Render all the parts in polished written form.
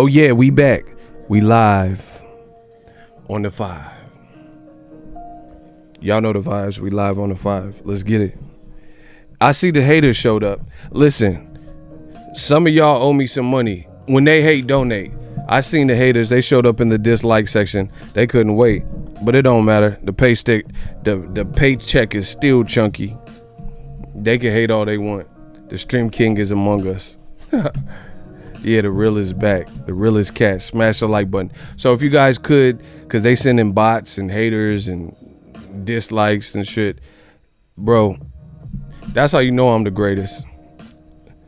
Oh yeah, we back. We live on the 5. Y'all know the vibes. We live on the 5. Let's get it. I see the haters showed up. Listen, some of y'all owe me some money. When they hate, donate. I seen the haters. They showed up in the dislike section. They couldn't wait. But it don't matter. The paycheck is still chunky. They can hate all they want. The Stream King is among us. Yeah, the real is back. The real is cat. Smash the like button. So if you guys could, because they sending bots and haters and dislikes and shit, bro, that's how you know I'm the greatest.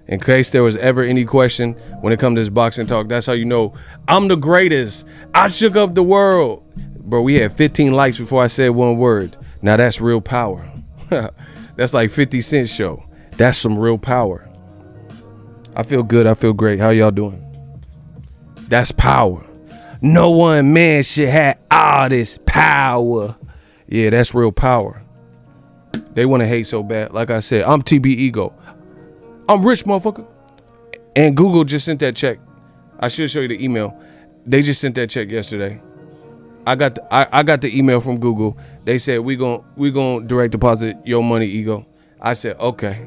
In case there was ever any question when it comes to this boxing talk, that's how you know I'm the greatest. I shook up the world. Bro, we had 15 likes before I said one word. Now that's real power. That's like 50 Cent show. That's some real power. I feel good. I feel great. How y'all doing? That's power. No one man should have all this power. Yeah, that's real power. They want to hate so bad. Like I said, I'm TB Ego. I'm rich, motherfucker. And Google just sent that check. I should show you the email. They just sent that check yesterday. I got the email from Google. They said we gon' direct deposit your money, Ego. I said okay.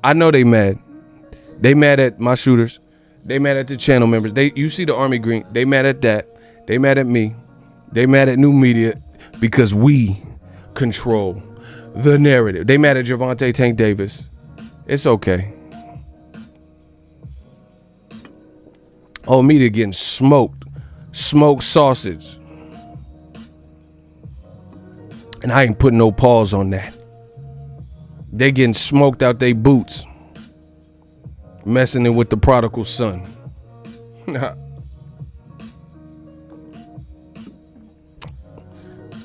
I know they mad. They mad at my shooters. They mad at the channel members. You see the army green. They mad at that. They mad at me. They mad at new media because we control the narrative. They mad at Gervonta Tank Davis. It's okay. Oh, media getting smoked sausage. And I ain't putting no pause on that. They getting smoked out they boots. Messing it with the prodigal son.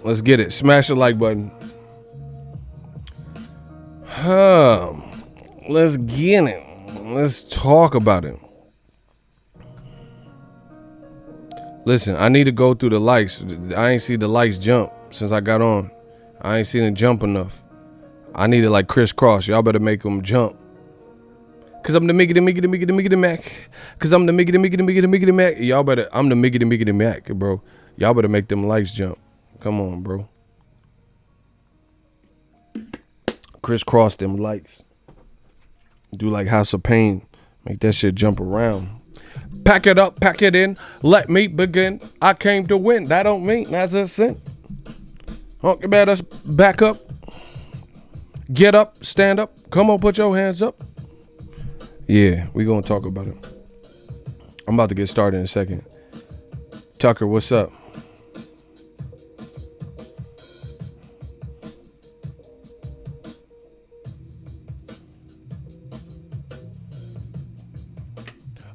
Let's get it. Smash the like button. Let's get it. Let's talk about it. Listen, I need to go through the likes. I ain't see the likes jump since I got on. I ain't seen it jump enough. I need it like crisscross. Y'all better make them jump. Cause I'm the Miggity Mac. Cause I'm the Miggity Mac. Y'all better, I'm the Miggity Mac, bro. Y'all better make them likes jump. Come on, bro. Crisscross them likes. Do like House of Pain. Make that shit jump around. Pack it up, pack it in. Let me begin. I came to win. That don't mean that's a sin. You better back up. Get up, stand up. Come on, put your hands up. Yeah, we gonna talk about it. I'm about to get started in a second. Tucker, what's up?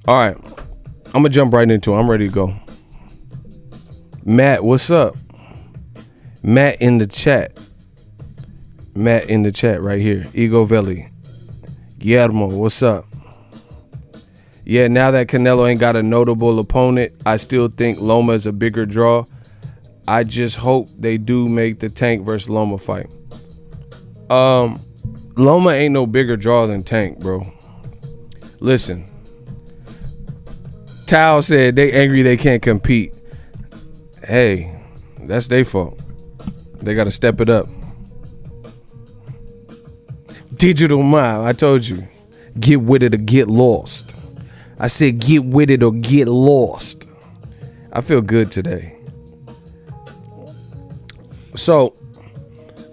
All right, I'm gonna jump right into it. I'm ready to go. Matt, what's up? Matt in the chat. Matt in the chat right here. Ego Veli. Guillermo, what's up? Yeah, now that Canelo ain't got a notable opponent, I still think Loma is a bigger draw. I just hope they do make the Tank versus Loma fight. Loma ain't no bigger draw than Tank, bro. Listen. Tao said they angry they can't compete. Hey, that's their fault. They got to step it up. Digital Mile, I told you. Get with it or get lost. I said get with it or get lost. I feel good today. So,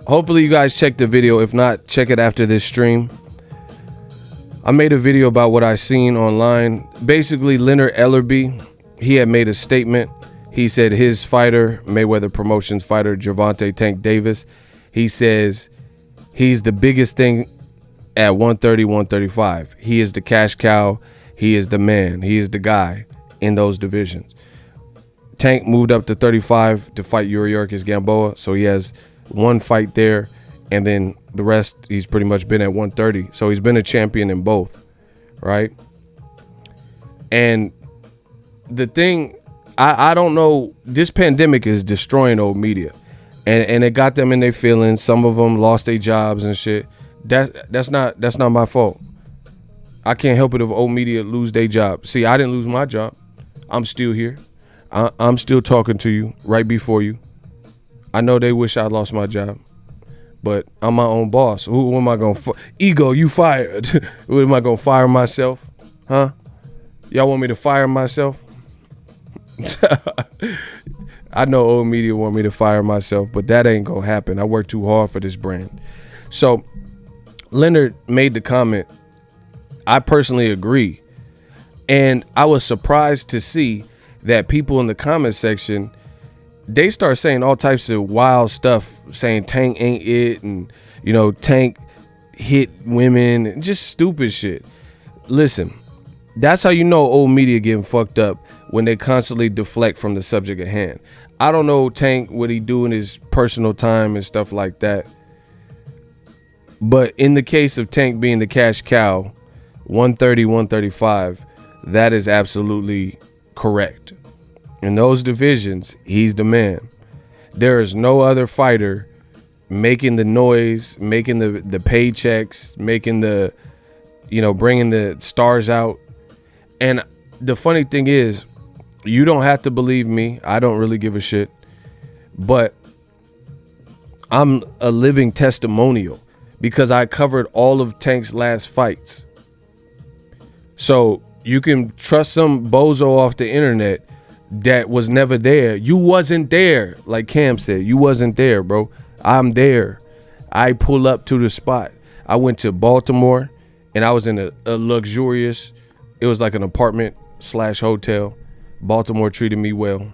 hopefully you guys check the video. If not, check it after this stream. I made a video about what I seen online. Basically, Leonard Ellerby, he had made a statement. He said his fighter, Mayweather Promotions fighter, Gervonta Tank Davis, he says he's the biggest thing at 130, 135. He is the cash cow. He is the man. He is the guy in those divisions. Tank moved up to 35 to fight Yuriorkis Gamboa, so he has one fight there, and then the rest he's pretty much been at 130. So he's been a champion in both, right? And the thing, I don't know, this pandemic is destroying old media, and it got them in their feelings. Some of them lost their jobs and shit. That's not my fault. I can't help it if old media lose their job. See, I didn't lose my job. I'm still here. I'm still talking to you right before you. I know they wish I lost my job, but I'm my own boss. Who am I going to ego, you fired. What am I going to fire myself? Huh? Y'all want me to fire myself? I know old media want me to fire myself, but that ain't going to happen. I work too hard for this brand. So Leonard made the comment. I personally agree. And I was surprised to see that people in the comment section, they start saying all types of wild stuff, saying Tank ain't it, and Tank hit women, and just stupid shit. Listen, that's how you know old media getting fucked up, when they constantly deflect from the subject at hand. I don't know Tank, what he do in his personal time and stuff like that. But in the case of Tank being the cash cow, 130, 135, that is absolutely correct. In those divisions, he's the man. There is no other fighter making the noise, making the paychecks, making the, bringing the stars out. And the funny thing is, you don't have to believe me. I don't really give a shit. But I'm a living testimonial because I covered all of Tank's last fights. So you can trust some bozo off the internet that was never there. You wasn't there. Like Cam said, you wasn't there, bro. I'm there. I pull up to the spot. I went to Baltimore and I was in a luxurious, it was like an apartment/hotel. Baltimore treated me well.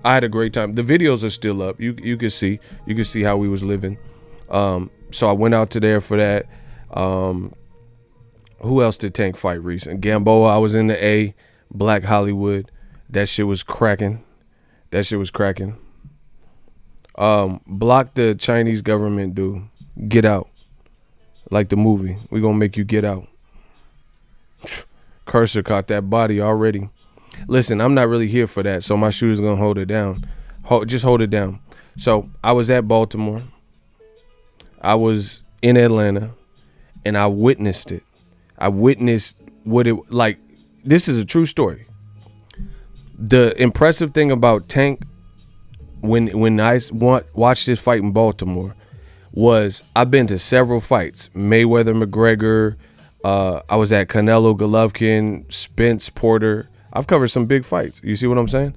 I had a great time. The videos are still up. You can see how we was living. So I went out to there for that. Who else did Tank fight recent? Gamboa. I was in the A. Black Hollywood. That shit was cracking. Block the Chinese government, dude. Get out. Like the movie. We gonna make you get out. Cursor caught that body already. Listen, I'm not really here for that, so my shooter's gonna hold it down. Just hold it down. So I was at Baltimore. I was in Atlanta, and I witnessed it. I witnessed what it like. This is a true story. The impressive thing about Tank, when I watched this fight in Baltimore, was I've been to several fights. Mayweather, McGregor. I was at Canelo, Golovkin, Spence, Porter. I've covered some big fights. You see what I'm saying?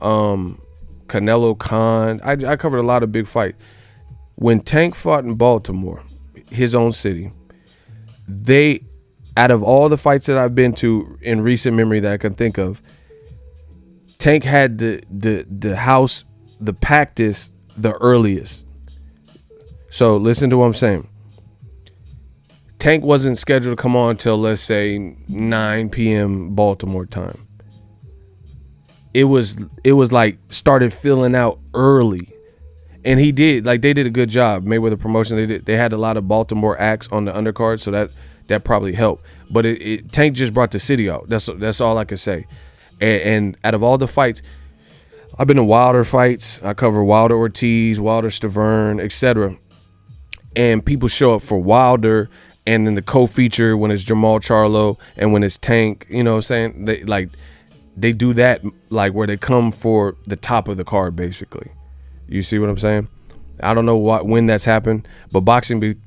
Canelo, Khan. I covered a lot of big fights. When Tank fought in Baltimore, his own city, out of all the fights that I've been to in recent memory that I can think of, Tank had the house, the packedest, the earliest. So listen to what I'm saying. Tank wasn't scheduled to come on until, let's say, 9 p.m. Baltimore time. It was like started filling out early. And he did, like, they did a good job. Mayweather Promotion, they had a lot of Baltimore acts on the undercard, so that probably helped. But Tank just brought the city out. That's all I can say. And out of all the fights, I've been to Wilder fights. I cover Wilder Ortiz, Wilder Stavern, etc. And people show up for Wilder, and then the co-feature when it's Jamal Charlo and when it's Tank. You know what I'm saying? They do that, like, where they come for the top of the card, basically. You see what I'm saying? I don't know when that's happened, but boxing it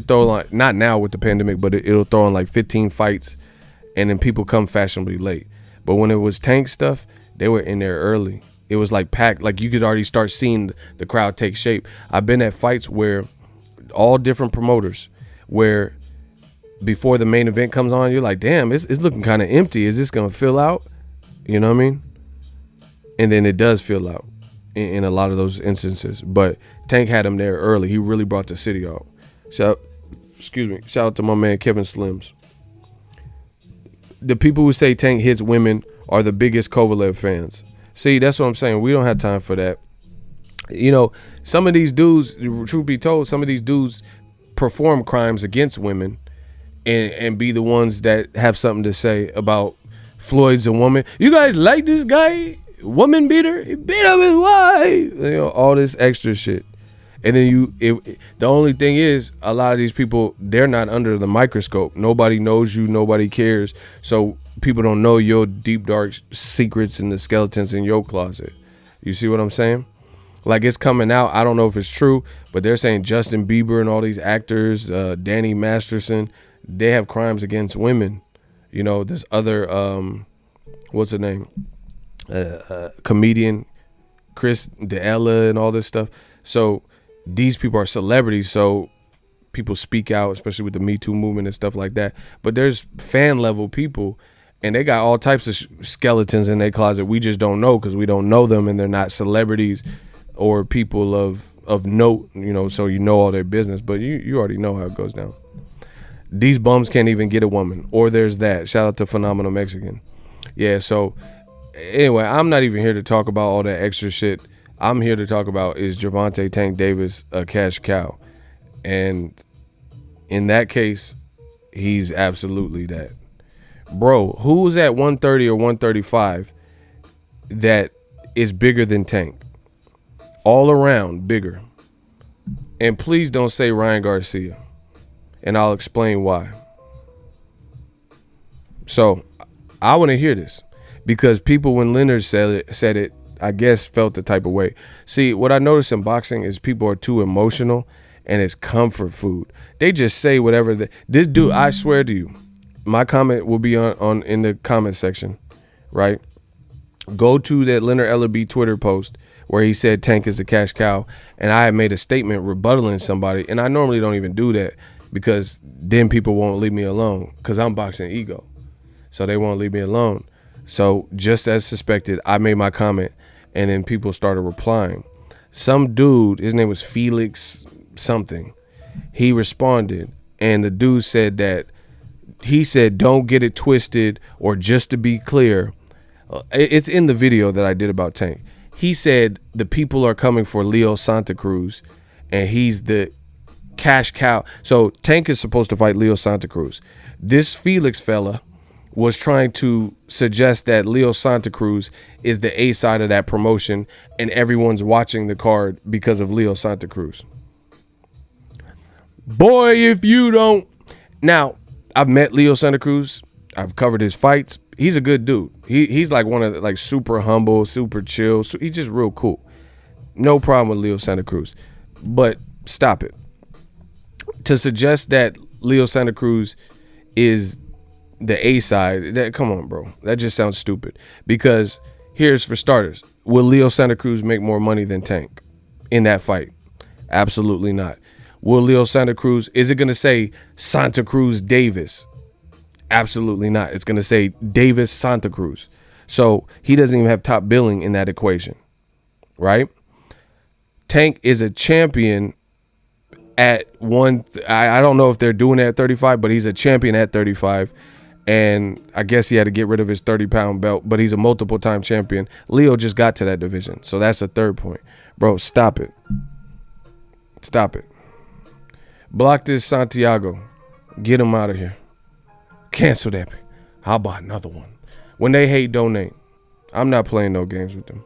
throw like, not now with the pandemic, but it'll throw in like 15 fights, and then people come fashionably late. But when it was Tank stuff, they were in there early. It was like packed, like you could already start seeing the crowd take shape. I've been at fights where all different promoters, where before the main event comes on, you're like, damn, it's looking kind of empty. Is this gonna fill out? You know what I mean? And then it does fill out in a lot of those instances. But Tank had him there early. He really brought the city out. Shout out to my man Kevin Slims. The people who say Tank hits women are the biggest Kovalev fans. See, that's what I'm saying. We don't have time for that. Some of these dudes, truth be told, some of these dudes perform crimes against women and be the ones that have something to say about Floyd's a woman. You guys like this guy? Woman beater? He beat up his wife. All this extra shit. And then the only thing is, a lot of these people, they're not under the microscope. Nobody knows you. Nobody cares. So people don't know your deep, dark secrets and the skeletons in your closet. You see what I'm saying? Like, it's coming out. I don't know if it's true, but they're saying Justin Bieber and all these actors, Danny Masterson, they have crimes against women. You know, this other, what's her name? Comedian Chris D'Ella and all this stuff. So these people are celebrities, so people speak out, especially with the Me Too movement and stuff like that. But there's fan level people, and they got all types of skeletons in their closet. We just don't know because we don't know them, and they're not celebrities or people of note, you know, so you know all their business. But you already know how it goes down. These bums can't even get a woman. Or there's that. Shout out to Phenomenal Mexican. Yeah, so anyway, I'm not even here to talk about all that extra shit. I'm here to talk about, is Gervonta Tank Davis a cash cow? And in that case, he's absolutely that. Bro, who's at 130 or 135 that is bigger than Tank? All around bigger. And please don't say Ryan Garcia. And I'll explain why. So I want to hear this, because people, when Leonard said it, I guess felt the type of way. See, what I notice in boxing is people are too emotional, and it's comfort food. They just say whatever. This dude, I swear to you, my comment will be on in the comment section, right? Go to that Leonard Ellerby Twitter post where he said Tank is a cash cow, and I had made a statement rebuttaling somebody, and I normally don't even do that because then people won't leave me alone because I'm boxing ego, so they won't leave me alone. So just as suspected, I made my comment, and then people started replying. Some dude, his name was Felix something, he responded, and the dude said that, he said, don't get it twisted, or just to be clear, it's in the video that I did about Tank. He said the people are coming for Leo Santa Cruz, and he's the cash cow. So Tank is supposed to fight Leo Santa Cruz. This Felix fella was trying to suggest that Leo Santa Cruz is the A side of that promotion, and everyone's watching the card because of Leo Santa Cruz. Boy, if you don't. Now, I've met Leo Santa Cruz. I've covered his fights. He's a good dude. He's like one of the, like, super humble, super chill. So he's just real cool. No problem with Leo Santa Cruz. But stop it. To suggest that Leo Santa Cruz is the A side, come on, bro. That just sounds stupid. Because here's for starters. Will Leo Santa Cruz make more money than Tank in that fight? Absolutely not. Will Leo Santa Cruz, is it going to say Santa Cruz Davis? Absolutely not. It's going to say Davis Santa Cruz. So he doesn't even have top billing in that equation, right? Tank is a champion at I don't know if they're doing it at 35, but he's a champion at 35. And I guess he had to get rid of his 30-pound belt, but he's a multiple-time champion. Leo just got to that division. So that's a third point. Bro, stop it. Stop it. Block this Santiago. Get him out of here. Cancel that. How about another one? When they hate, donate. I'm not playing no games with them.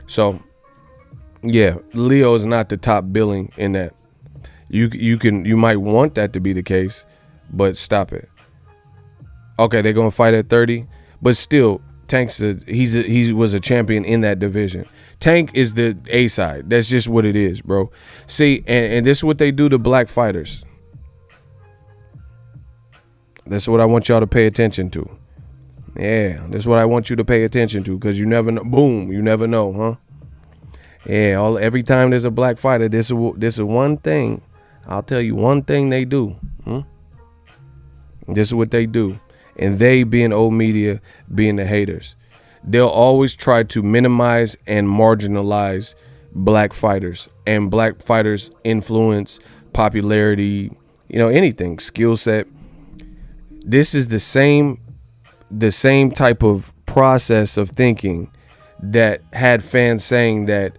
So, yeah, Leo is not the top billing in that. You might want that to be the case, but stop it. Okay, they're gonna fight at 30, but still, Tank's he was a champion in that division. Tank is the A side. That's just what it is, bro. See, and this is what they do to black fighters. That's what I want y'all to pay attention to. Yeah, that's what I want you to pay attention to, because you never know. Boom, you never know, huh? Yeah, every time there's a black fighter, this is one thing. I'll tell you one thing they do. This is what they do. And they, being old media, being the haters, they'll always try to minimize and marginalize black fighters and black fighters' influence, popularity, anything, skill set. This is the same type of process of thinking that had fans saying that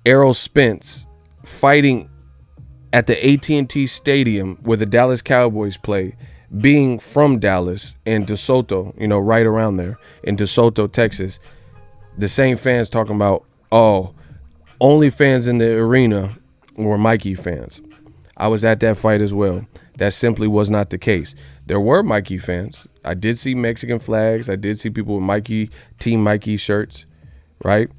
Errol Spence fighting at the AT&T Stadium where the Dallas Cowboys play, being from Dallas and DeSoto, right around there in DeSoto, Texas, The same fans talking about, oh, only fans in the arena were Mikey fans. I was at that fight as well. That simply was not the case. There were Mikey fans. I did see Mexican flags. I did see people with Mikey, Team Mikey shirts, right?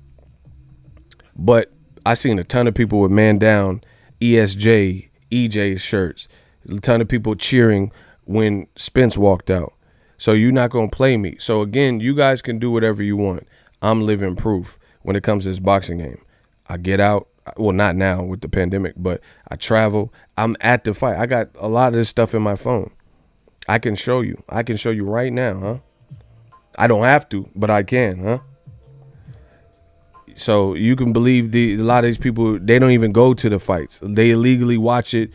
But I seen a ton of people with Man Down, ESJ, EJ shirts. A ton of people cheering when Spence walked out. So you're not going to play me. So again, you guys can do whatever you want. I'm living proof when it comes to this boxing game. I get out. Well, not now with the pandemic, but I travel. I'm at the fight. I got a lot of this stuff in my phone. I can show you. I can show you right now, huh? I don't have to, but I can, huh? So you can believe a lot of these people, they don't even go to the fights. They illegally watch it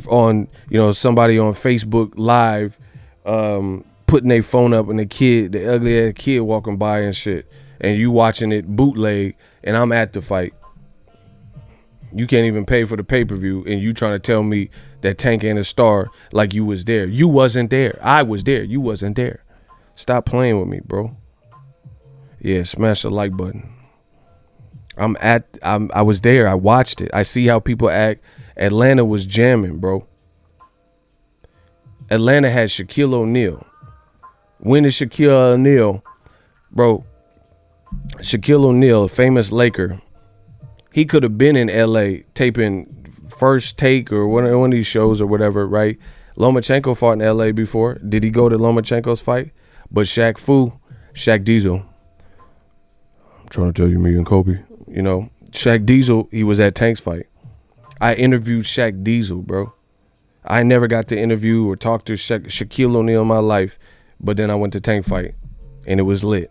on, somebody on Facebook Live, putting their phone up and the ugly ass kid walking by and shit. And you watching it bootleg, and I'm at the fight. You can't even pay for the pay-per-view, and you trying to tell me that Tank ain't a star like you was there. You wasn't there. I was there. You wasn't there. Stop playing with me, bro. Yeah, smash the like button. I was there. I watched it. I see how people act. Atlanta was jamming, bro. Atlanta had Shaquille O'Neal. When is Shaquille O'Neal? Bro, Shaquille O'Neal, a famous Laker, he could have been in LA taping First Take or one of these shows or whatever, right? Lomachenko fought in LA before. Did he go to Lomachenko's fight? But Shaq Diesel. I'm trying to tell you, me and Kobe. Shaq Diesel, he was at Tank's fight. I interviewed Shaq Diesel, bro. I never got to interview or talk to Shaquille O'Neal in my life, but then I went to Tank fight, and it was lit.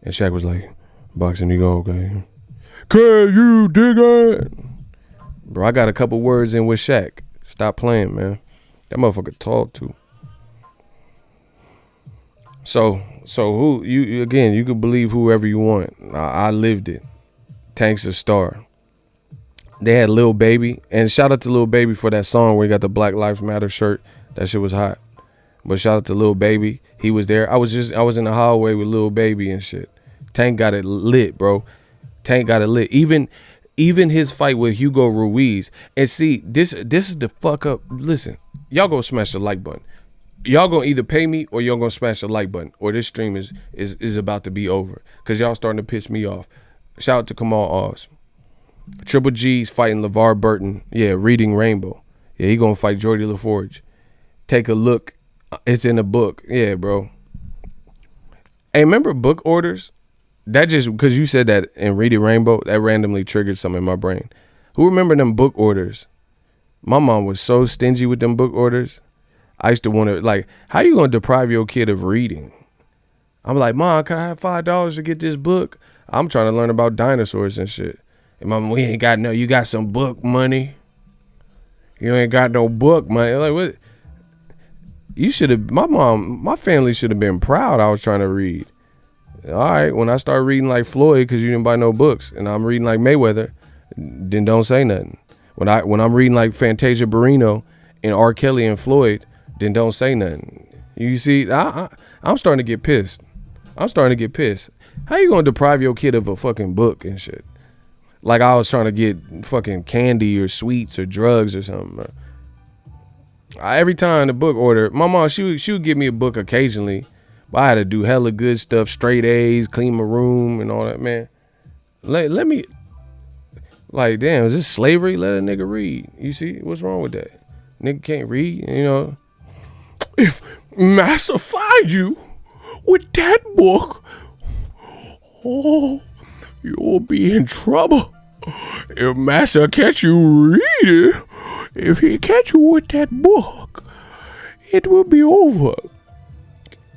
And Shaq was like, boxing, you go, okay? Can you dig it? Bro, I got a couple words in with Shaq. Stop playing, man. That motherfucker talk too. So who you can believe whoever you want. I lived it. Tank's a star. They had Lil Baby, and shout out to Lil Baby for that song where he got the Black Lives Matter shirt. That shit was hot. But shout out to Lil Baby. He was there. I was in the hallway with Lil Baby and shit. Tank got it lit, bro. Tank got it lit. Even his fight with Hugo Ruiz. And see, this is the fuck up. Listen, y'all go smash the like button. Y'all gonna either pay me or y'all gonna smash the like button, or this stream is about to be over, because y'all starting to piss me off. Shout out to Kamal Oz. Triple G's fighting LeVar Burton. Yeah, Reading Rainbow. Yeah, he gonna fight Jordy LaForge. Take a look. It's in the book. Yeah, bro. Hey, remember book orders? That just because you said that in Reading Rainbow, that randomly triggered something in my brain. Who remember them book orders? My mom was so stingy with them book orders. I used to want to, like, how you gonna deprive your kid of reading? I'm like, Mom, can I have $5 to get this book? I'm trying to learn about dinosaurs and shit. And Mom, we ain't got no, you got some book money? You ain't got no book money. Like, what? You should have, my family should have been proud I was trying to read. All right, when I start reading like Floyd, because you didn't buy no books, and I'm reading like Mayweather, then don't say nothing. When I'm reading like Fantasia Barrino and R. Kelly and Floyd, then don't say nothing. You see, I'm starting to get pissed. How you gonna deprive your kid of a fucking book and shit? Like I was trying to get fucking candy or sweets or drugs or something, bro. Every time the book order, my mom, she would give me a book occasionally, but I had to do hella good stuff, straight A's, clean my room and all that, man. Let me, like, damn, is this slavery? Let a nigga read. You see, what's wrong with that? Nigga can't read, If Massa find you with that book, oh, you'll be in trouble. If Massa catch you reading, if he catch you with that book, it will be over.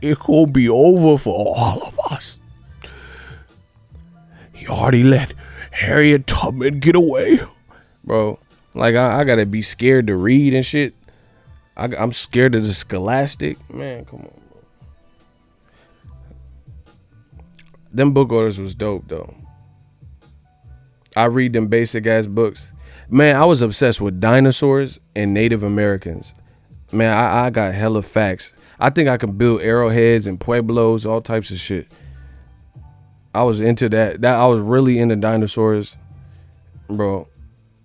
It will be over for all of us. He already let Harriet Tubman get away. Bro, like I gotta be scared to read and shit. I'm scared of the Scholastic. Man, come on, bro. Them book orders was dope, though. I read them basic ass books. Man, I was obsessed with dinosaurs and Native Americans. Man, I got hella facts. I think I can build arrowheads and pueblos, all types of shit. I was into that. I was really into dinosaurs, bro.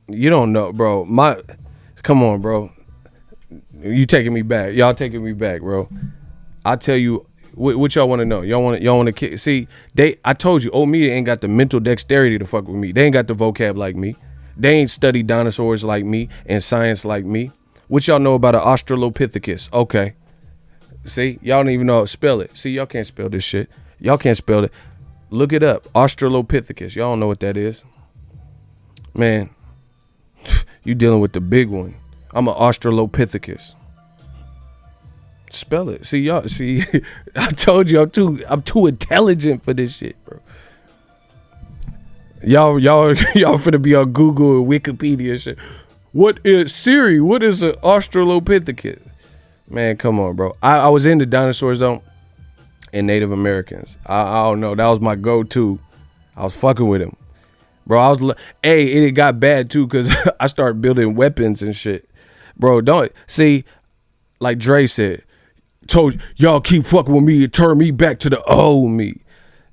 You don't know, bro. Come on, bro. You taking me back? Y'all taking me back, bro. I tell you, what y'all want to know? Y'all want to see? I told you, old media ain't got the mental dexterity to fuck with me. They ain't got the vocab like me. They ain't studied dinosaurs like me and science like me. What y'all know about an Australopithecus? Okay. See, y'all don't even know how to spell it. See, y'all can't spell this shit. Y'all can't spell it. Look it up. Australopithecus. Y'all don't know what that is. Man, you dealing with the big one. I'm an Australopithecus. Spell it. See, y'all. See, I told you I'm too intelligent for this shit, bro. Y'all finna be on Google and Wikipedia and shit. What is Siri? What is an Australopithecus? Man, come on, bro. I was into dinosaurs though, and Native Americans. I don't know. That was my go-to. I was fucking with him, bro. It got bad too because I started building weapons and shit, bro. Don't see, like Dre said. Told you, y'all keep fucking with me and turn me back to the old me.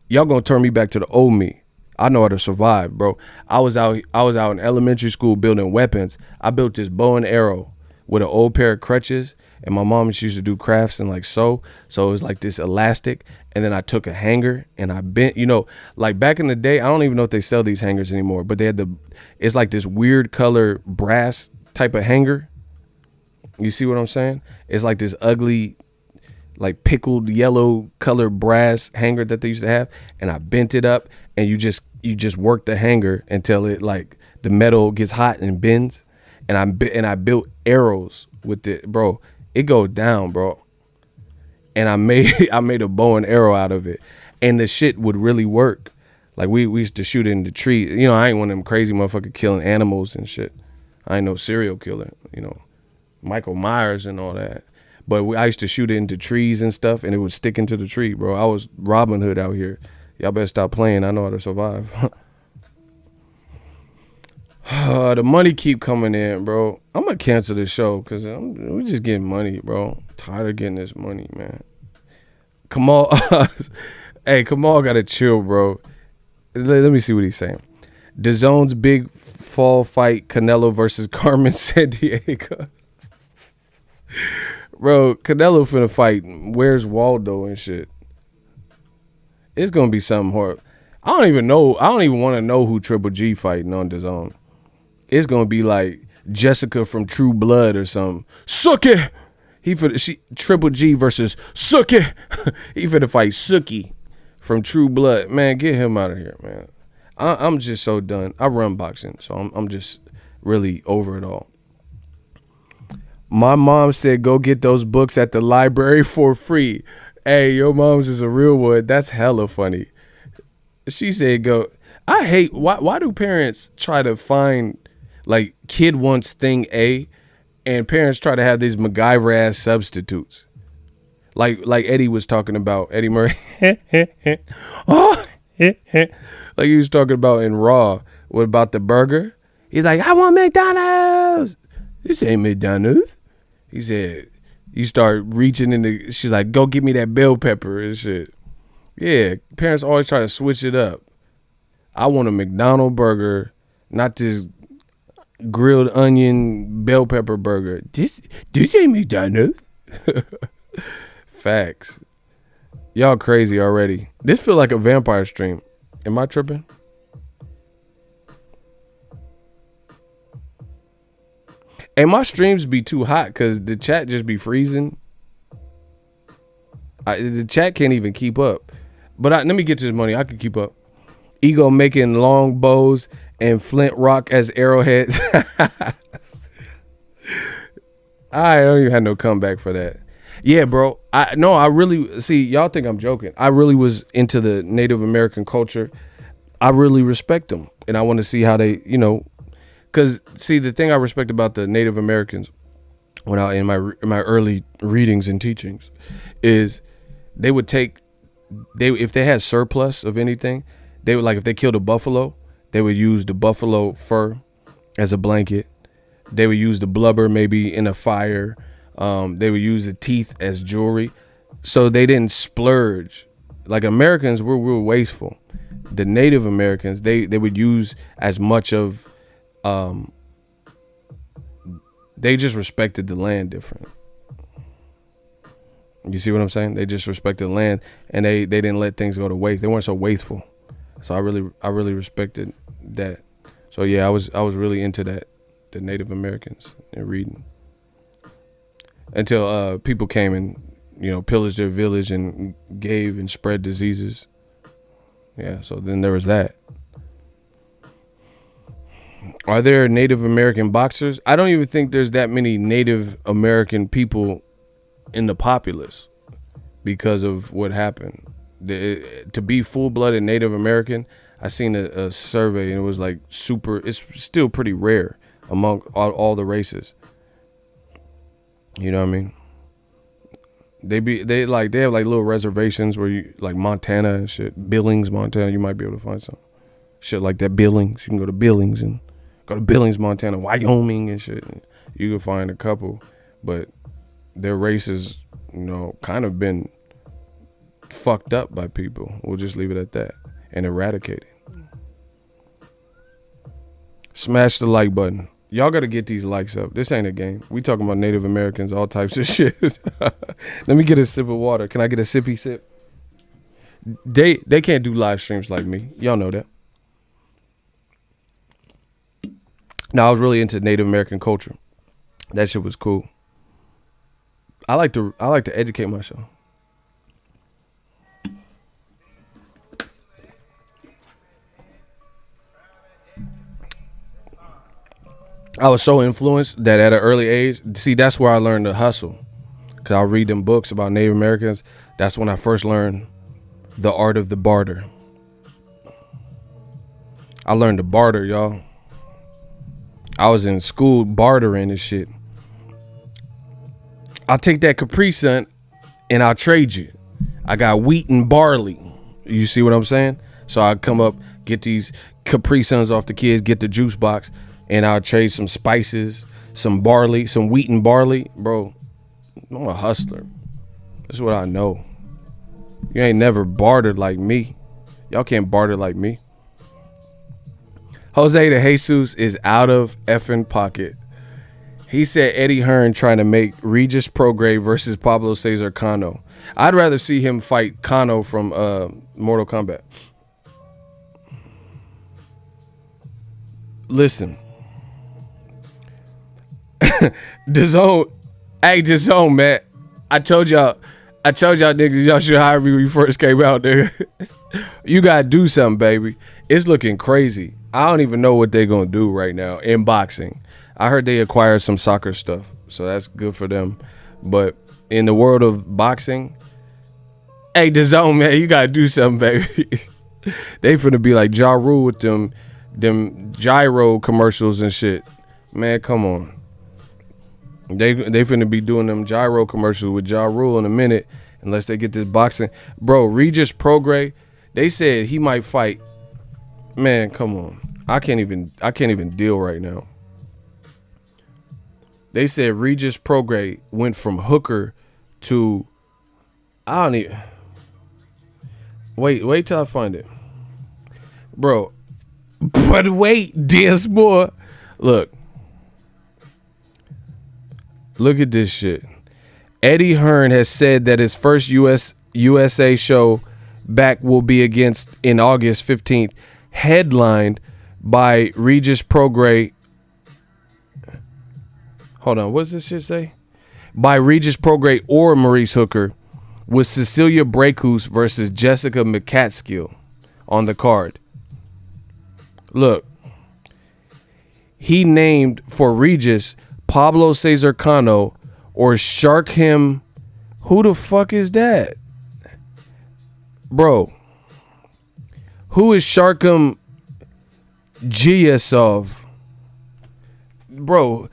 Y'all gonna turn me back to the old me. I know how to survive, bro. I was out in elementary school building weapons. I built this bow and arrow with an old pair of crutches, and my mom, she used to do crafts and like sew. So it was like this elastic, and then I took a hanger and I bent, like back in the day, I don't even know if they sell these hangers anymore, but they had it's like this weird color brass type of hanger. You see what I'm saying? It's like this ugly, like pickled yellow color brass hanger that they used to have, and I bent it up, and you just work the hanger until it like the metal gets hot and bends, and I built arrows with it, bro. It goes down, bro. And I made a bow and arrow out of it, and the shit would really work. Like we used to shoot it in the tree. I ain't one of them crazy motherfucker killing animals and shit. I ain't no serial killer, Michael Myers and all that. But I used to shoot it into trees and stuff, and it would stick into the tree, bro. I was Robin Hood out here. Y'all better stop playing. I know how to survive. The money keep coming in, bro. I'm going to cancel this show because we're just getting money, bro. I'm tired of getting this money, man. Kamal. Hey, Kamal got to chill, bro. Let me see what he's saying. Dazon's big fall fight, Canelo versus Carmen Sandiego. Bro, Canelo finna fight Where's Waldo and shit. It's gonna be something horrible. I don't even want to know who Triple G fighting on Dazn. It's gonna be like Jessica from True Blood or something. Suki! Triple G versus Suki. He finna fight Suki from True Blood. Man, get him out of here, man. I'm just so done. I run boxing, so I'm just really over it all. My mom said, go get those books at the library for free. Hey, your mom's is a real one. That's hella funny. She said, go. I hate, why do parents try to find, like, kid wants thing A, and parents try to have these MacGyver-ass substitutes? Like Eddie was talking about, Eddie Murray. Oh, like he was talking about in Raw. What about the burger? He's like, I want McDonald's. This ain't McDonald's. He said, you start reaching in she's like, go get me that bell pepper and shit. Yeah, parents always try to switch it up. I want a McDonald's burger, not this grilled onion bell pepper burger. This ain't McDonald's. Facts. Y'all crazy already. This feel like a vampire stream. Am I tripping? And my streams be too hot because the chat just be freezing. The chat can't even keep up. But let me get to the money. I can keep up. Ego making long bows and flint rock as arrowheads. I don't even have no comeback for that. Yeah, bro. I really, see, y'all think I'm joking. I really was into the Native American culture. I really respect them. And I want to see how they, because, see, the thing I respect about the Native Americans when I in my early readings and teachings is they would if they had surplus of anything, they would, like, if they killed a buffalo, they would use the buffalo fur as a blanket. They would use the blubber maybe in a fire. They would use the teeth as jewelry. So they didn't splurge like Americans, we're wasteful. The Native Americans, they would use as much of, they just respected the land different. You see what I'm saying? They just respected the land, and they didn't let things go to waste. They weren't so wasteful. So I really respected that. So yeah, I was really into that, the Native Americans, and reading, until people came and, you know, pillaged their village and gave and spread diseases. Yeah, so then there was that. Are there Native American boxers? I don't even think there's that many Native American people in the populace because of what happened. To be full-blooded Native American, I seen a survey, and it was like it's still pretty rare among all the races. You know what I mean? They have like little reservations where you, like Montana and shit, Billings, Montana, you might be able to find some shit like that. Billings, you can go to Billings, Montana, Wyoming and shit. You can find a couple, but their races, you know, kind of been fucked up by people. We'll just leave it at that and eradicate it. Smash the like button. Y'all got to get these likes up. This ain't a game. We talking about Native Americans, all types of shit. Let me get a sip of water. Can I get a sippy sip? They can't do live streams like me. Y'all know that. Now, I was really into Native American culture. That shit was cool. I like to educate myself. I was so influenced that at an early age, see, that's where I learned to hustle. Because I'll read them books about Native Americans. That's when I first learned the art of the barter. I learned to barter, y'all. I was in school bartering and shit. I'll take that Capri Sun and I'll trade you. I got wheat and barley. You see what I'm saying? So I come up, get these Capri Suns off the kids, get the juice box, and I'll trade some spices, some barley, some wheat and barley. Bro, I'm a hustler. That's what I know. You ain't never bartered like me. Y'all can't barter like me. Jose de Jesus is out of effing pocket. He said Eddie Hearn trying to make Regis Prograis versus Pablo Cesar Cano. I'd rather see him fight Cano from Mortal Kombat. Listen. Dazn, hey Dazn, man. I told y'all niggas y'all should hire me when you first came out, nigga. You gotta do something, baby. It's looking crazy. I don't even know what they're gonna do right now in boxing. I heard they acquired some soccer stuff, so that's good for them. But in the world of boxing, hey Dazn, man, you gotta do something, baby. They finna be like Ja Rule with them gyro commercials and shit. Man, come on. They finna be doing them gyro commercials with Ja Rule in a minute, unless they get this boxing. Bro, Regis Prograis, they said he might fight. Man, come on. I can't even deal right now. They said Regis Prograis went from hooker to, I don't even, wait till I find it. Bro, but wait, there's more. Look at this shit. Eddie Hearn has said that his first USA show back will be against in August 15th, headlined by Regis Prograis. Hold on, what does this shit say? By Regis Prograis or Maurice Hooker, with Cecilia Brækhus versus Jessica McCaskill on the card. Look, he named for Regis Pablo Cesar Cano or Shark him. Who the fuck is that? Bro, who is Sharkum Giasov? Bro,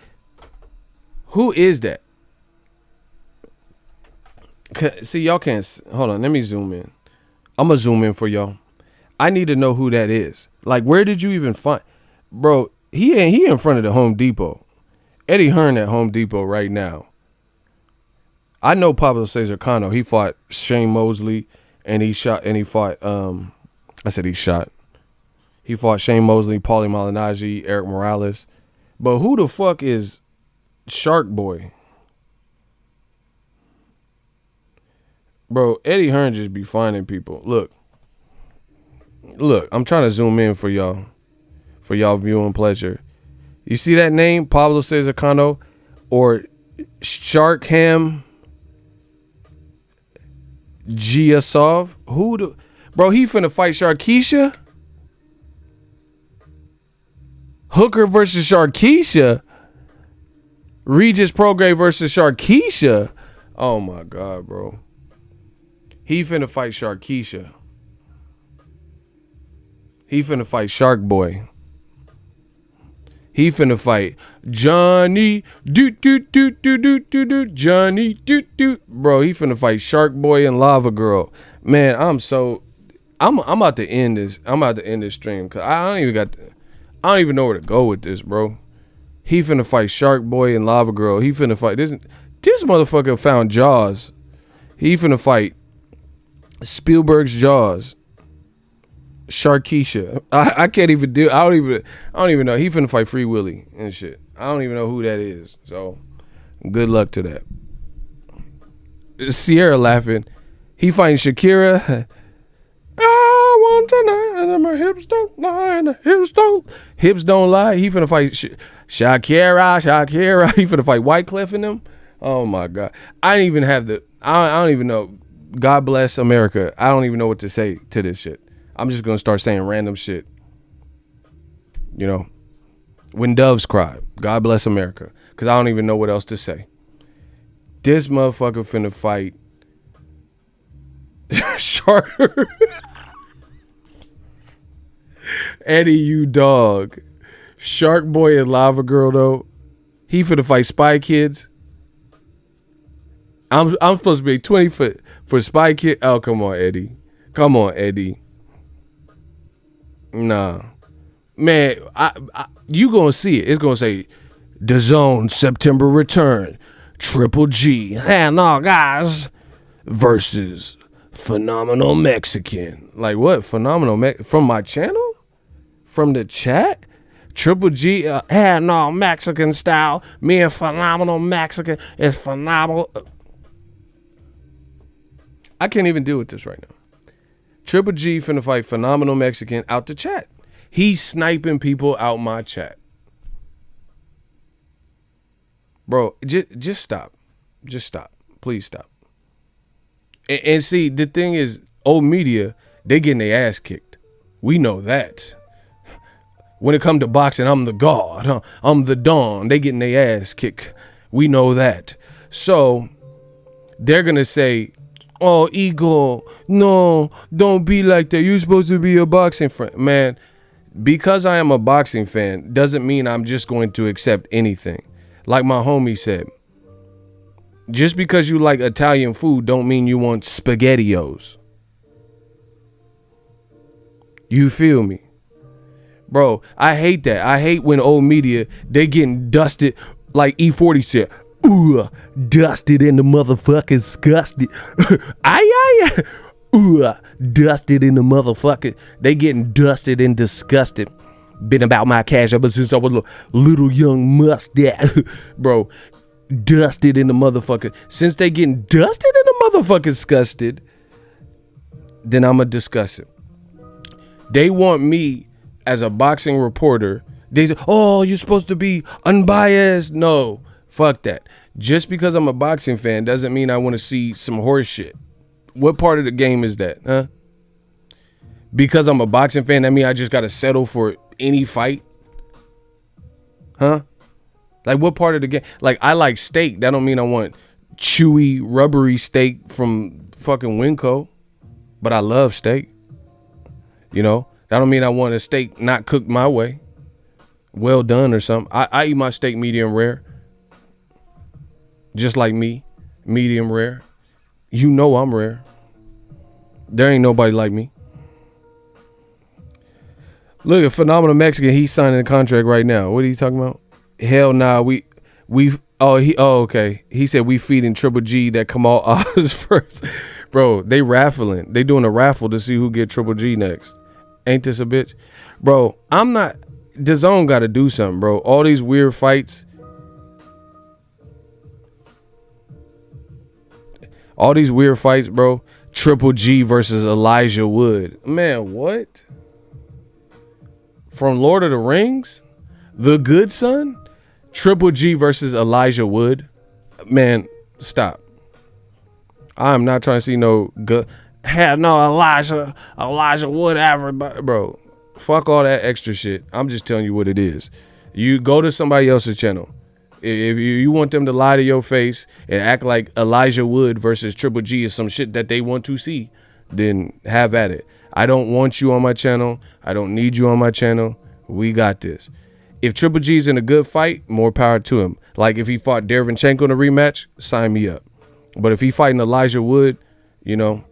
who is that? See, y'all can't. Hold on, let me zoom in. I'm going to zoom in for y'all. I need to know who that is. Like, where did you even find? Bro, he in front of the Home Depot. Eddie Hearn at Home Depot right now. I know Pablo Cesar Cano. He fought Shane Mosley and he fought. I said he shot. He fought Shane Mosley, Paulie Malignaggi, Eric Morales. But who the fuck is Shark Boy? Bro, Eddie Hearn just be finding people. Look, I'm trying to zoom in for y'all viewing pleasure. You see that name, Pablo Cesar Cano, or Sharkham Giasov? Bro, he finna fight Sharkeisha? Hooker versus Sharkeisha? Regis Prograis versus Sharkeisha? Oh my God, bro. He finna fight Sharkeisha. He finna fight Shark Boy. He finna fight Johnny Johnny Bro, he finna fight Shark Boy and Lava Girl. Man, I'm about to end this. I'm about to end this stream because I don't even know where to go with this, bro. He finna fight Shark Boy and Lava Girl. He finna fight this motherfucker found Jaws. He finna fight Spielberg's Jaws. Sharkeisha. I can't even do. I don't even know. He finna fight Free Willy and shit. I don't even know who that is. So good luck to that. Sierra laughing. He fighting Shakira. I want tonight and my hips don't lie and the hips don't lie. He finna fight Shakira. He finna fight Wyclef and them. Oh my God. I don't even know. God bless America. I don't even know what to say to this shit. I'm just going to start saying random shit. You know, when doves cry, God bless America. Because I don't even know what else to say. This motherfucker finna fight Shark. Eddie, you dog. Shark Boy and Lava Girl, though. He finna fight Spy Kids. I'm supposed to be 20 for Spy Kid. Oh, come on, Eddie. Come on, Eddie. Nah, man, you gonna see it. It's gonna say Dazn September return, Triple G, and all guys versus Phenomenal Mexican. Like what? Phenomenal from my channel? From the chat? Triple G, and all Mexican style. Me and Phenomenal Mexican is phenomenal. I can't even deal with this right now. Triple G finna fight Phenomenal Mexican out the chat. He's sniping people out my chat. Bro, just stop. Just stop. Please stop. And see, the thing is, old media, they getting their ass kicked. We know that. When it come to boxing, I'm the god. Huh? I'm the Don. They getting their ass kicked. We know that. So, they're going to say, oh, Igor, no, don't be like that. You're supposed to be a boxing fan. Man, because I am a boxing fan doesn't mean I'm just going to accept anything. Like my homie said, just because you like Italian food don't mean you want SpaghettiOs. You feel me? Bro, I hate that. I hate when old media, they getting dusted like E40 said. Ooh, dusted in the motherfucking disgusted. Aye. Ooh, dusted in the motherfucking. They getting dusted and disgusted. Been about my cash ever since I was a little young mustache. Bro, dusted in the motherfucker. Since they getting dusted in the motherfucking disgusted, then I'ma discuss it. They want me as a boxing reporter. They say, oh, you're supposed to be unbiased. No. Fuck that. Just because I'm a boxing fan doesn't mean I want to see some horse shit. What part of the game is that, huh? Because I'm a boxing fan, that means I just got to settle for any fight? Huh? Like, what part of the game? Like, I like steak. That don't mean I want chewy, rubbery steak from fucking Winco. But I love steak. You know? That don't mean I want a steak not cooked my way. Well done or something. I eat my steak medium rare. Just like me, medium rare. You know I'm rare. There ain't nobody like me. Look at Phenomenal Mexican. He's signing a contract right now. What are you talking about? Hell nah. Okay. He said we feeding Triple G that Kamal Oz first. Bro, they raffling. They doing a raffle to see who get Triple G next. Ain't this a bitch? Bro, I'm not. Dazn got to do something, bro. All these weird fights. All these weird fights, bro. Triple G versus Elijah Wood. Man, what? From Lord of the Rings? The Good Son? Triple G versus Elijah Wood? Man, stop. I'm not trying to see no good. Hell no, Elijah Wood, everybody. Bro, fuck all that extra shit. I'm just telling you what it is. You go to somebody else's channel. If you want them to lie to your face and act like Elijah Wood versus Triple G is some shit that they want to see, then have at it. I don't want you on my channel. I don't need you on my channel. We got this. If Triple G's in a good fight, more power to him. Like if he fought Derevyanchenko in a rematch, sign me up. But if he fighting Elijah Wood, you know,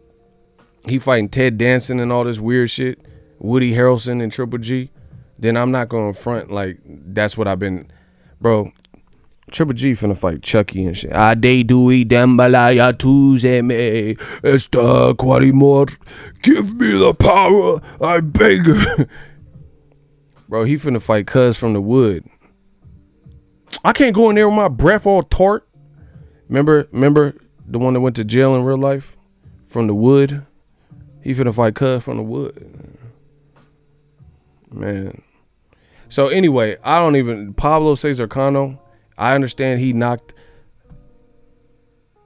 he fighting Ted Danson and all this weird shit, Woody Harrelson and Triple G, then I'm not going to front like that's what I've been. Bro, Triple G finna fight Chucky and shit. Ade Dewey Dembalaya Tuesday me. Esta Quadimor. Give me the power. I beg. Bro, he finna fight Cuz from the Wood. I can't go in there with my breath all tart. Remember the one that went to jail in real life? From the Wood? He finna fight Cuz from the Wood. Man. So anyway, Pablo Cesar Cano, I understand he knocked,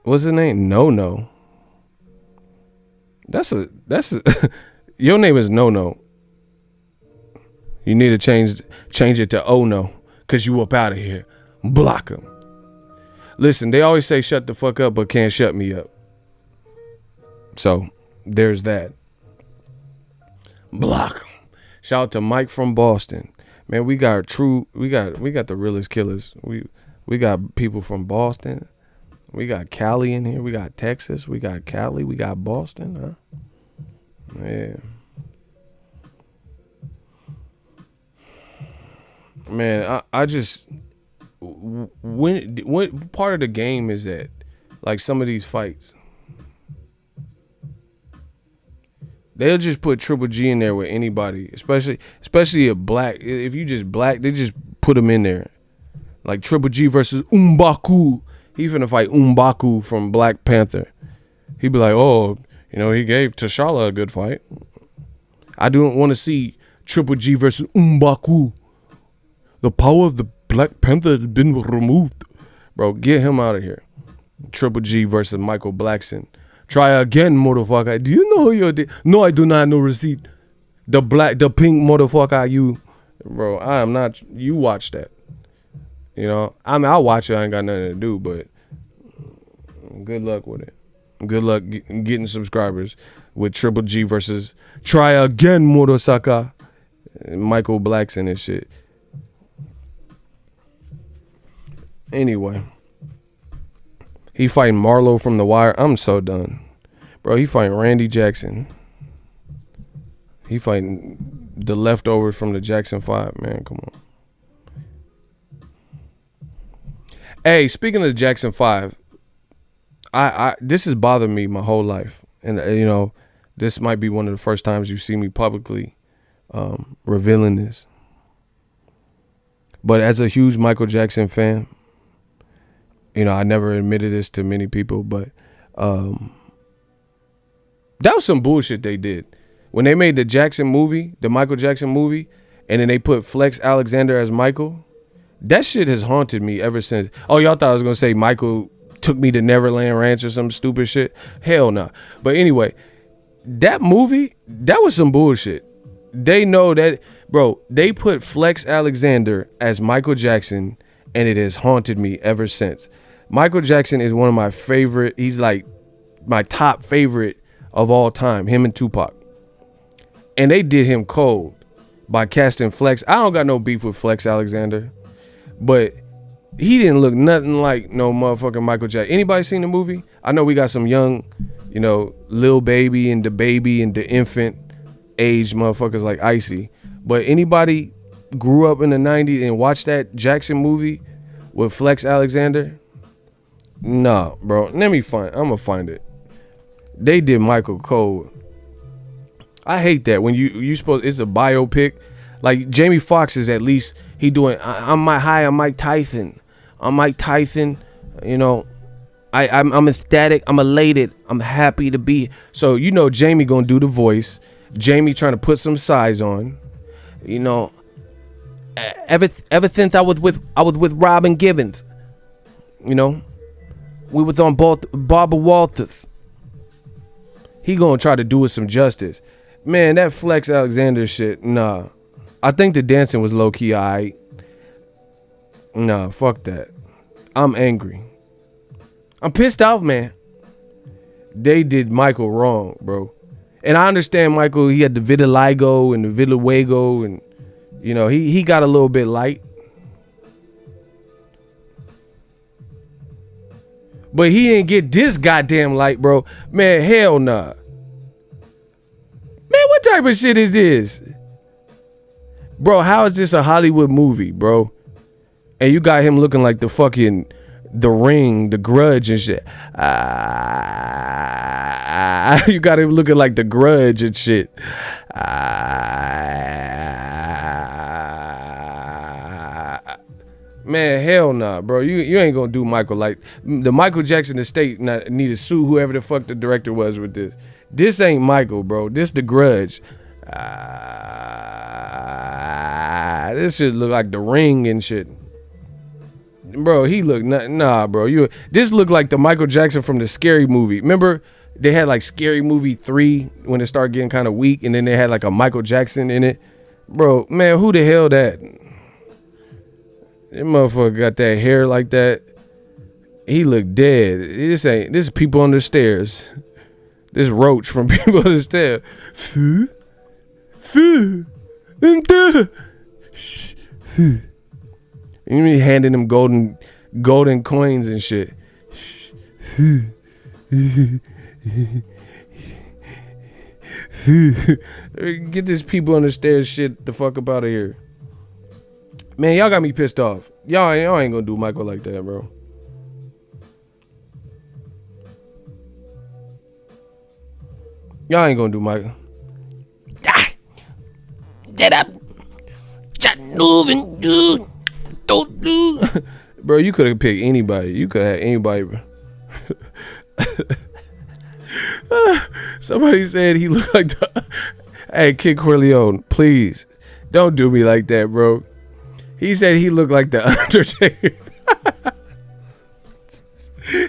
what's his name? No. That's a your name is No. You need to change it to Oh No, cause you up out of here. Block him. Listen, they always say shut the fuck up, but can't shut me up. So there's that. Block him. Shout out to Mike from Boston. Man, we got the realest killers. We got people from Boston. We got Cali in here. We got Texas. We got Cali. We got Boston. Huh? Yeah. Man, I just when part of the game is that, like some of these fights, they'll just put Triple G in there with anybody, especially a black. If you just black, they just put him in there. Like Triple G versus M'Baku. He finna fight M'Baku from Black Panther. He'd be like, oh, you know, he gave T'Challa a good fight. I don't want to see Triple G versus M'Baku. The power of the Black Panther has been removed. Bro, get him out of here. Triple G versus Michael Blackson. Try again, motherfucker. Do you know who you're? No, I do not have no receipt. The pink motherfucker, you. Bro, I am not. You watch that. You know, I mean, I'll watch it. I ain't got nothing to do, but good luck with it. Good luck getting subscribers with Triple G versus Try Again, motherfucker. Michael Blackson and shit. Anyway, he fighting Marlo from The Wire. I'm so done. Bro, he fighting Randy Jackson. He fighting the leftovers from the Jackson 5. Man, come on. Hey, speaking of the Jackson 5, I this has bothered me my whole life. And, you know, this might be one of the first times you see me publicly revealing this. But as a huge Michael Jackson fan, you know, I never admitted this to many people, but that was some bullshit they did. When they made the Jackson movie, the Michael Jackson movie, and then they put Flex Alexander as Michael, that shit has haunted me ever since. Oh, y'all thought I was going to say Michael took me to Neverland Ranch or some stupid shit? Hell no. Nah. But anyway, that movie, that was some bullshit. They know that, bro, they put Flex Alexander as Michael Jackson, and it has haunted me ever since. Michael Jackson is one of my favorite. He's like my top favorite of all time, him and Tupac. And they did him cold by casting Flex. I don't got no beef with Flex Alexander, but he didn't look nothing like no motherfucking Michael Jackson. Anybody seen the movie? I know we got some young, you know, Lil Baby and the baby and the infant age motherfuckers like Icy. But anybody grew up in the 90s and watched that Jackson movie with Flex Alexander? Nah, bro. Let me find. I'm gonna find it. They did Michael cold. I hate that when you supposed it's a biopic. Like Jamie Foxx is at least he doing. I'm Mike Tyson. I'm Mike Tyson. You know, I'm ecstatic. I'm elated. I'm happy to be. So you know, Jamie gonna do the voice. Jamie trying to put some size on. You know, ever since I was with Robin Givens. You know, we was on Barbara Walters. He gonna try to do us some justice. Man, that Flex Alexander shit, nah. I think the dancing was low key alright. Nah, fuck that. I'm angry. I'm pissed off, man. They did Michael wrong, bro. And I understand Michael, he had the vitiligo and the vitiligo, and you know, he got a little bit light. But he didn't get this goddamn light, bro. Man, hell nah. Man, what type of shit is this? Bro, how is this a Hollywood movie, bro? And you got him looking like the fucking The Ring, The Grudge and shit. You got him looking like The Grudge and shit. Man, hell nah, bro. You ain't gonna do Michael like the Michael Jackson estate need to sue whoever the fuck the director was with this. This ain't Michael, bro. This The Grudge. This shit look like The Ring and shit. Bro, he look nah, bro. This look like the Michael Jackson from the Scary Movie. Remember they had like Scary Movie 3 when it started getting kind of weak, and then they had like a Michael Jackson in it. Bro, man, who the hell that? That motherfucker got that hair like that. He look dead. This is people on the stairs. This roach from people on the stairs. You mean handing them golden coins and shit. Get this people on the stairs shit the fuck up out of here. Man, y'all got me pissed off. Y'all ain't gonna do Michael like that, bro. Y'all ain't gonna do Michael. Get up. Just moving, dude. Don't do. Bro, you could have picked anybody. You could have had anybody, bro. Somebody said he looked like the. Hey, Kid Corleone, please don't do me like that, bro. He said he looked like the Undertaker.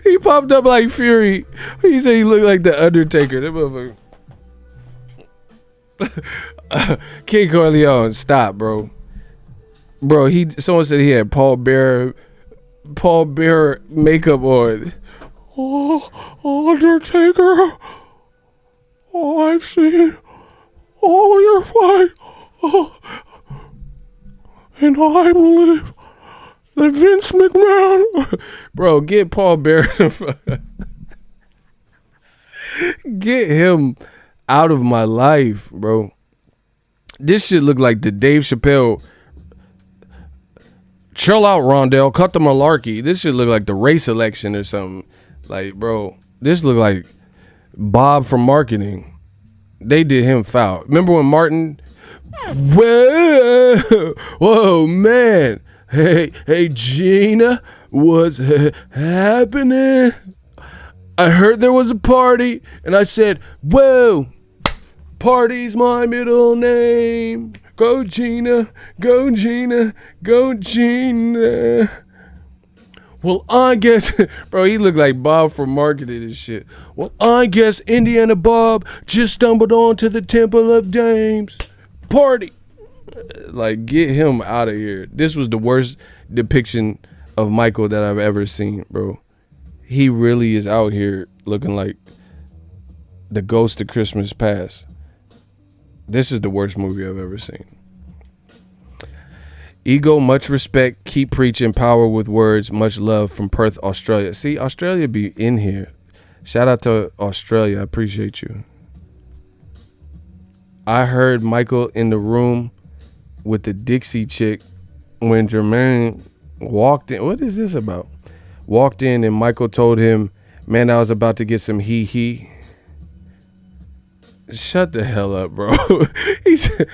He popped up like Fury. He said he looked like the Undertaker. That motherfucker. Kid Corleone, stop, bro. Bro, someone said he had Paul Bearer makeup on. Oh, Undertaker. Oh, I've seen all your fight. Oh. And I believe that Vince McMahon. Bro, get Paul Bearer. Get him out of my life, bro. This shit look like the Dave Chappelle. Chill out, Rondell. Cut the malarkey. This shit look like the race election or something. Like, bro, this look like Bob from marketing. They did him foul. Remember when Martin... Whoa, man. Hey, Gina, what's happening? I heard there was a party, and I said, whoa, party's my middle name. Go, Gina, go, Gina, go, Gina. Well, I guess, bro, he looked like Bob from marketing and shit. Well, I guess Indiana Bob just stumbled onto the Temple of Dames. Party. Like, get him out of here. This was the worst depiction of Michael that I've ever seen, bro. He really is out here looking like the ghost of Christmas past. This is the worst movie I've ever seen. Ego, much respect, keep preaching, power with words, much love from Perth, Australia. See, Australia be in here. Shout out to Australia. I appreciate you. I heard Michael in the room with the Dixie chick when Jermaine walked in. What is this about? Walked in and Michael told him, man, I was about to get some he. Shut the hell up, bro. He said,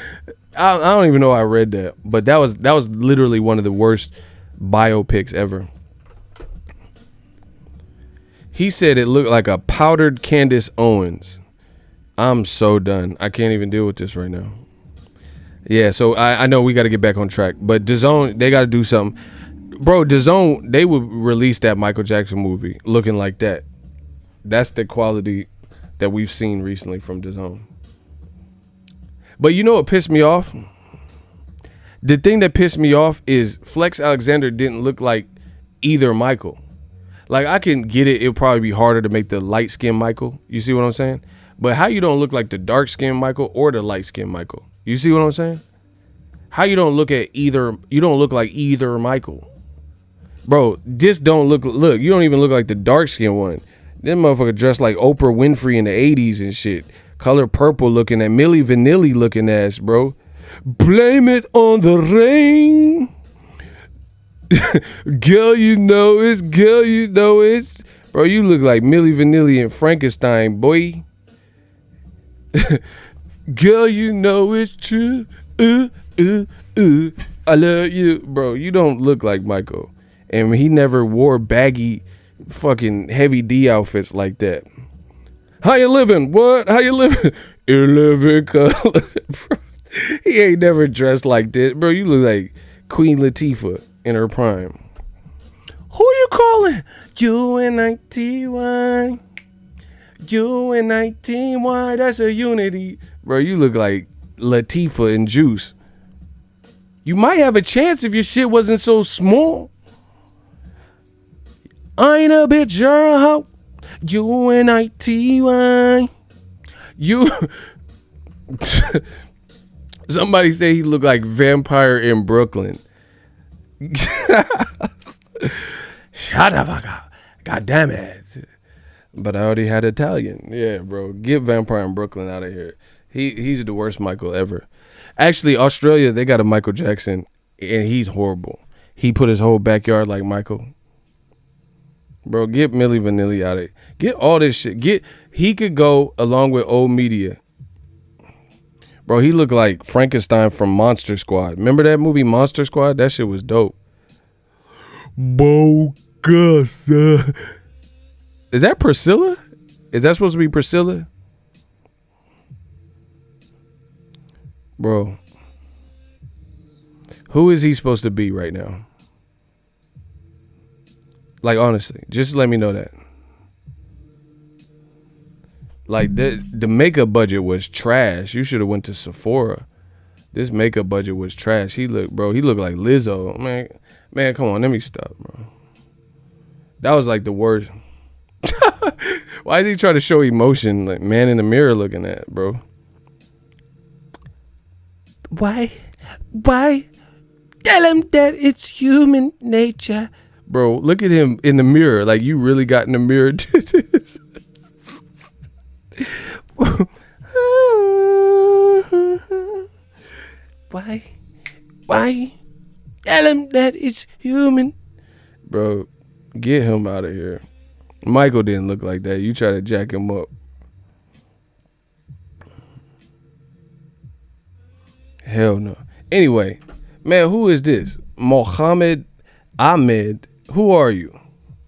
I don't even know I read that, but that was literally one of the worst biopics ever. He said it looked like a powdered Candace Owens. I'm so done. I can't even deal with this right now. Yeah, so I know we got to get back on track, but Dazn, they got to do something. Bro, Dazn, they would release that Michael Jackson movie looking like that. That's the quality that we've seen recently from Dazn. But you know what pissed me off? The thing that pissed me off is Flex Alexander didn't look like either Michael. Like, I can get it. It'll probably be harder to make the light-skinned Michael. You see what I'm saying? But how you don't look like the dark-skinned Michael or the light-skinned Michael? You see what I'm saying? How you don't look at either? You don't look like either Michael. Bro, this don't look, you don't even look like the dark-skinned one. This motherfucker dressed like Oprah Winfrey in the 80s and shit. Color purple looking at Milli Vanilli looking ass, bro. Blame it on the rain. Girl, you know it's. Bro, you look like Milli Vanilli and Frankenstein, boy. Girl, you know it's true. I love you. Bro, you don't look like Michael. And he never wore baggy fucking heavy D outfits like that. How you living? What? How you living? 11 color. He ain't never dressed like this. Bro, you look like Queen Latifah in her prime. Who you calling? UNITY. UNITY. That's a unity. Bro, you look like Latifah and Juice. You might have a chance if your shit wasn't so small. I ain't a bitch, you're a hoe. UNITY. You. Somebody say he looked like Vampire in Brooklyn. Shut the fuck up. God damn it. But I already had Italian. Yeah, bro. Get Vampire in Brooklyn out of here. He's the worst Michael ever. Actually, Australia, they got a Michael Jackson, and he's horrible. He put his whole backyard like Michael. Bro, get Milli Vanilli out of it. Get all this shit. He could go along with old media. Bro, he looked like Frankenstein from Monster Squad. Remember that movie Monster Squad? That shit was dope. Bogus. Is that Priscilla? Is that supposed to be Priscilla? Bro. Who is he supposed to be right now? Like, honestly, just let me know that. Like, the makeup budget was trash. You should have went to Sephora. This makeup budget was trash. He looked like Lizzo. Man, come on, let me stop, bro. That was like the worst. Why did he try to show emotion like man in the mirror looking at, bro? Why? Tell him that it's human nature. Bro, look at him in the mirror. Like, you really got in the mirror to this. Why? Tell him that it's human. Bro, get him out of here. Michael didn't look like that. You try to jack him up. Hell no. Anyway, man, who is this? Mohammed Ahmed. Who are you?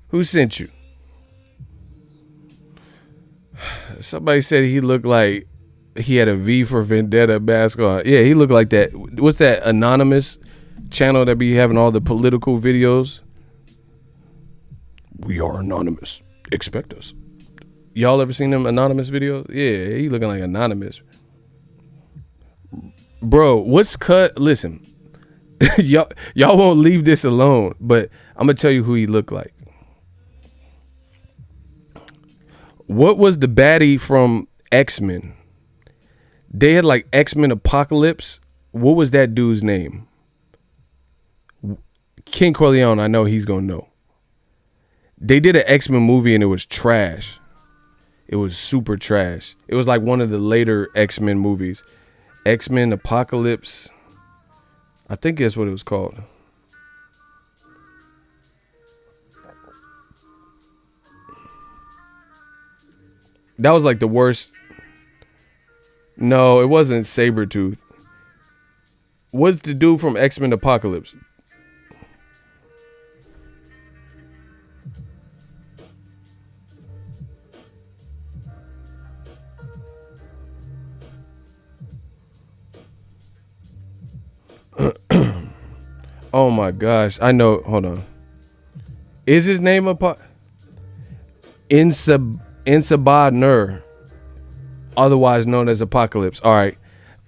Who sent you? Somebody said he looked like he had a V for Vendetta mask on. Yeah, he looked like that. What's that anonymous channel that be having all the political videos? We are anonymous. Expect us. Y'all ever seen them anonymous videos? Yeah, he looking like anonymous. Bro, what's cut? Listen, y'all won't leave this alone, but I'm gonna tell you who he looked like. What was the baddie from X-Men? They had like X-Men Apocalypse. What was that dude's name? King Corleone, I know he's gonna know. They did an X-Men movie and it was trash. It was super trash. It was like one of the later X-Men movies. X-Men Apocalypse. I think that's what it was called. That was like the worst. No, it wasn't Sabretooth. What's the dude from X-Men Apocalypse? Oh my gosh, I know. Hold on. Is his name Insabad Nur, otherwise known as Apocalypse? All right.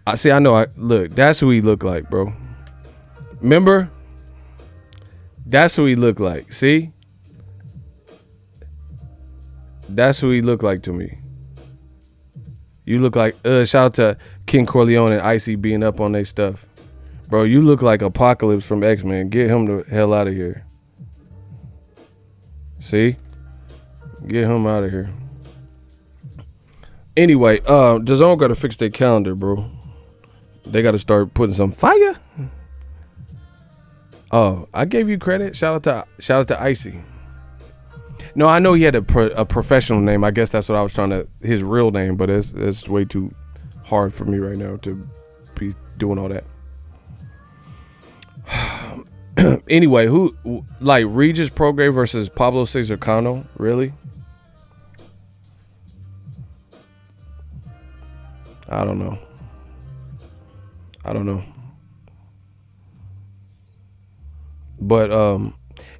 I see. I know. Look. That's who he looked like, bro. Remember? That's who he looked like. See? That's who he looked like to me. You look like. Shout out to King Corleone and Icy being up on their stuff. Bro, you look like Apocalypse from X-Men. Get him the hell out of here. See? Get him out of here. Anyway, Dazn got to fix their calendar, bro. They got to start putting some fire. Oh, I gave you credit. Shout out to Icy. No, I know he had a professional name. I guess that's what I was trying to. His real name, but it's way too hard for me right now to be doing all that. Anyway, who like Regis Prograis versus Pablo Cesar Cano? Really? I don't know. But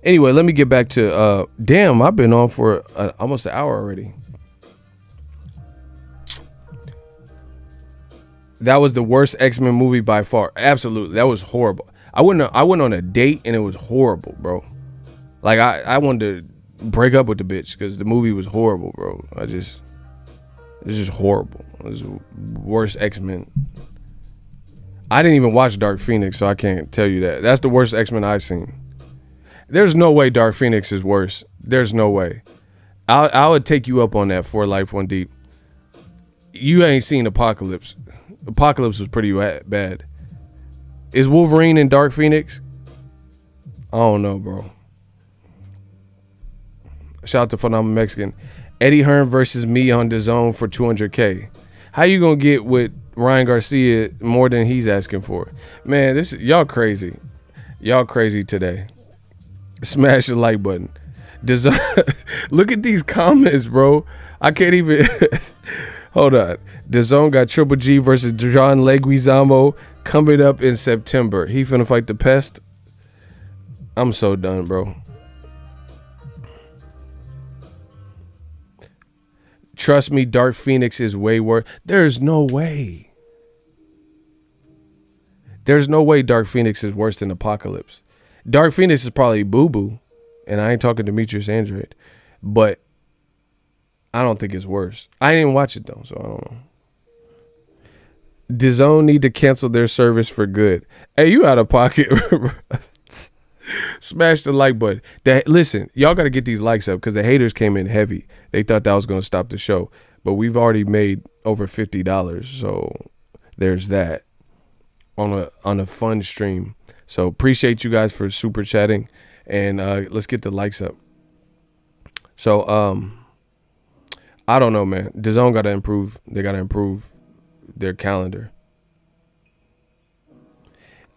anyway, let me get back to damn, I've been on for almost an hour already. That was the worst X-Men movie by far. Absolutely. That was horrible. I went on a date and it was horrible, bro. Like I wanted to break up with the bitch because the movie was horrible, bro. It's just horrible. It was the worst X-Men. I didn't even watch Dark Phoenix, so I can't tell you that. That's the worst X-Men I've seen. There's no way Dark Phoenix is worse. There's no way. I would take you up on that for Life One Deep. You ain't seen Apocalypse. Apocalypse was pretty bad. Is Wolverine in Dark Phoenix? I don't know, bro. Shout out to Phenomenal Mexican. Eddie Hearn versus me on Dazn for $200K. How you gonna get with Ryan Garcia more than he's asking for? Man, y'all crazy. Y'all crazy today. Smash the like button. Look at these comments, bro. I can't even. Hold on. Dazn got Triple G versus John Leguizamo coming up in September. He finna fight the pest. I'm so done, bro. Trust me, Dark Phoenix is way worse. There's no way. There's no way Dark Phoenix is worse than Apocalypse. Dark Phoenix is probably boo-boo, and I ain't talking Demetrius Andrade, but I don't think it's worse. I didn't watch it, though, so I don't know. Dazn need to cancel their service for good. Hey, you out of pocket. Smash the like button. Listen, y'all got to get these likes up because the haters came in heavy. They thought that was going to stop the show, but we've already made over $50, so there's that on a fun stream. So appreciate you guys for super chatting, and let's get the likes up. So I don't know, man. Dazn got to improve. They got to improve their calendar.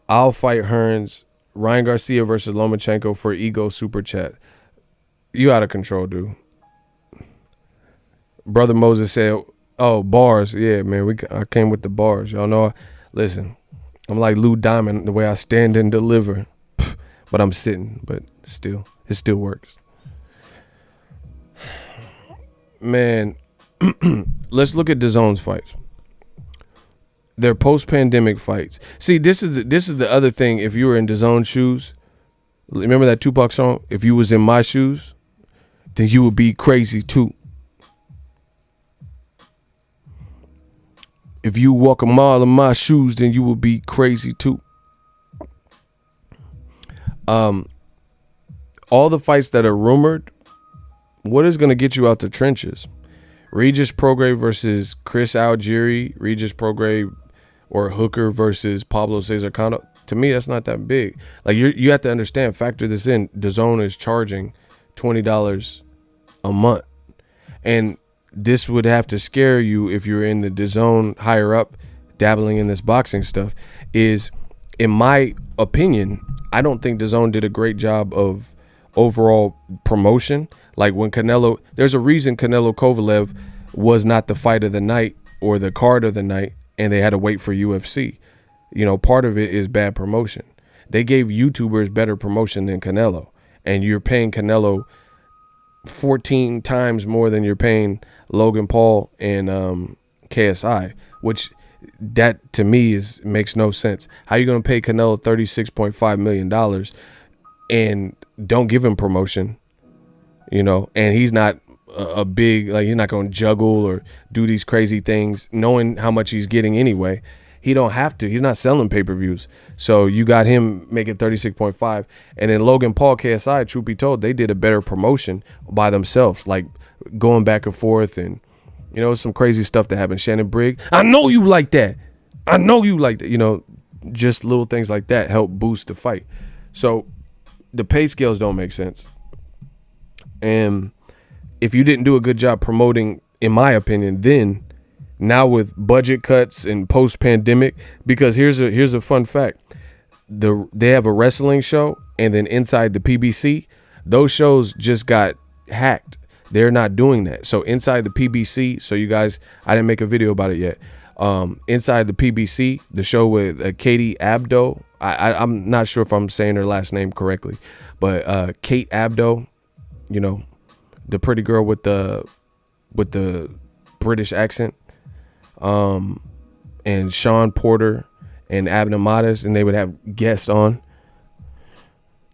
I'll fight Hearns. Ryan Garcia versus Lomachenko for ego super chat. You out of control, dude. Brother Moses said, "Oh, bars, yeah, man. I came with the bars. Y'all know. Listen, I'm like Lou Diamond the way I stand and deliver, but I'm sitting. But still, it still works, man." Let's look at Dazon's fights. They're post-pandemic fights. See, this is the other thing. If you were in Dazon's shoes, remember that Tupac song? If you was in my shoes, then you would be crazy too. If you walk a mile in my shoes, then you would be crazy too. All the fights that are rumored, what is going to get you out the trenches? Regis Prograis versus Chris Algieri, Regis Prograis or Hooker versus Pablo Cesar Cano. To me, that's not that big. Like you have to understand, factor this in. DAZN is charging $20 a month, and this would have to scare you if you're in the DAZN higher up dabbling in this boxing stuff, is, in my opinion, I don't think DAZN did a great job of overall promotion. Like when Canelo, there's a reason Canelo Kovalev was not the fight of the night or the card of the night, and they had to wait for UFC. You know, part of it is bad promotion. They gave YouTubers better promotion than Canelo, and you're paying Canelo 14 times more than you're paying Logan Paul and KSI, which that to me makes no sense. How you gonna pay Canelo $36.5 million and don't give him promotion? You know, and he's not a big, like, he's not gonna juggle or do these crazy things, knowing how much he's getting anyway. He don't have to. He's not selling pay-per-views. So you got him making 36.5, and then Logan Paul, KSI, truth be told, they did a better promotion by themselves, like going back and forth, and you know, some crazy stuff that happened. Shannon Brigg, I know you like that. I know you like that. You know, just little things like that help boost the fight. So the pay scales don't make sense. And if you didn't do a good job promoting, in my opinion, then now with budget cuts and post-pandemic, because here's a fun fact. They have a wrestling show, and then inside the PBC, those shows just got hacked. They're not doing that. So inside the PBC, so you guys, I didn't make a video about it yet. Inside the PBC, the show with Katie Abdo, I'm not sure if I'm saying her last name correctly, but Kate Abdo, you know, the pretty girl with the British accent, and Sean Porter and Abner Modest, and they would have guests on.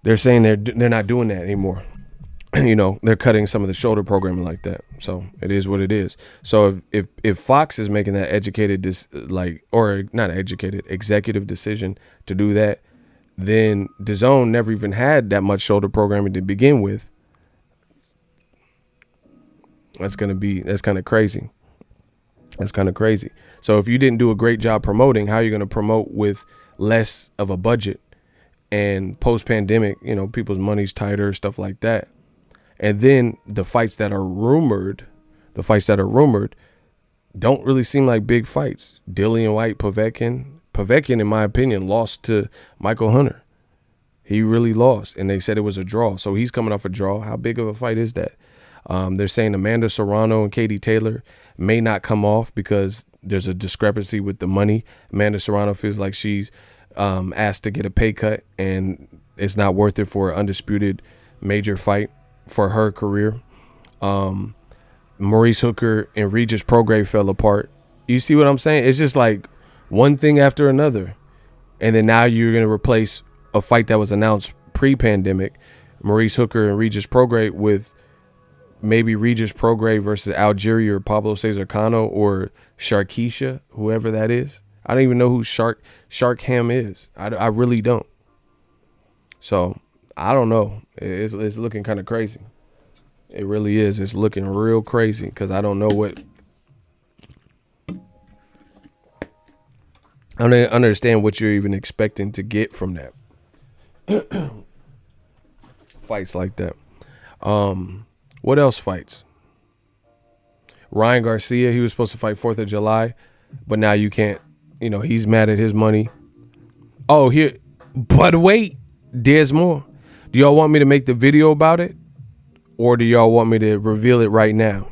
They're saying they're not doing that anymore. You know, they're cutting some of the shoulder programming like that. So it is what it is. So if Fox is making that executive decision to do that, then DAZN never even had that much shoulder programming to begin with. That's kind of crazy. That's kind of crazy. So if you didn't do a great job promoting, how are you going to promote with less of a budget? And post-pandemic, you know, people's money's tighter, stuff like that. And then the fights that are rumored don't really seem like big fights. Dillian White, Povetkin, in my opinion, lost to Michael Hunter. He really lost, and they said it was a draw. So he's coming off a draw. How big of a fight is that? They're saying Amanda Serrano and Katie Taylor may not come off because there's a discrepancy with the money. Amanda Serrano feels like she's asked to get a pay cut, and it's not worth it for an undisputed major fight for her career. Maurice Hooker and Regis Prograis fell apart. You see what I'm saying? It's just like one thing after another. And then now you're going to replace a fight that was announced pre-pandemic, Maurice Hooker and Regis Prograis, with maybe Regis Prograis versus Algeria or Pablo Cesar Cano or Sharkeisha, whoever that is. I don't even know who Sharkham is. I really don't. So I don't know. It's looking kind of crazy. It really is. It's looking real crazy because I don't know what. I don't understand what you're even expecting to get from that. Fights like that. What else fights? Ryan Garcia, he was supposed to fight 4th of July, but now you can't. You know, he's mad at his money. Oh, here. But wait, there's more. Do y'all want me to make the video about it? Or do y'all want me to reveal it right now?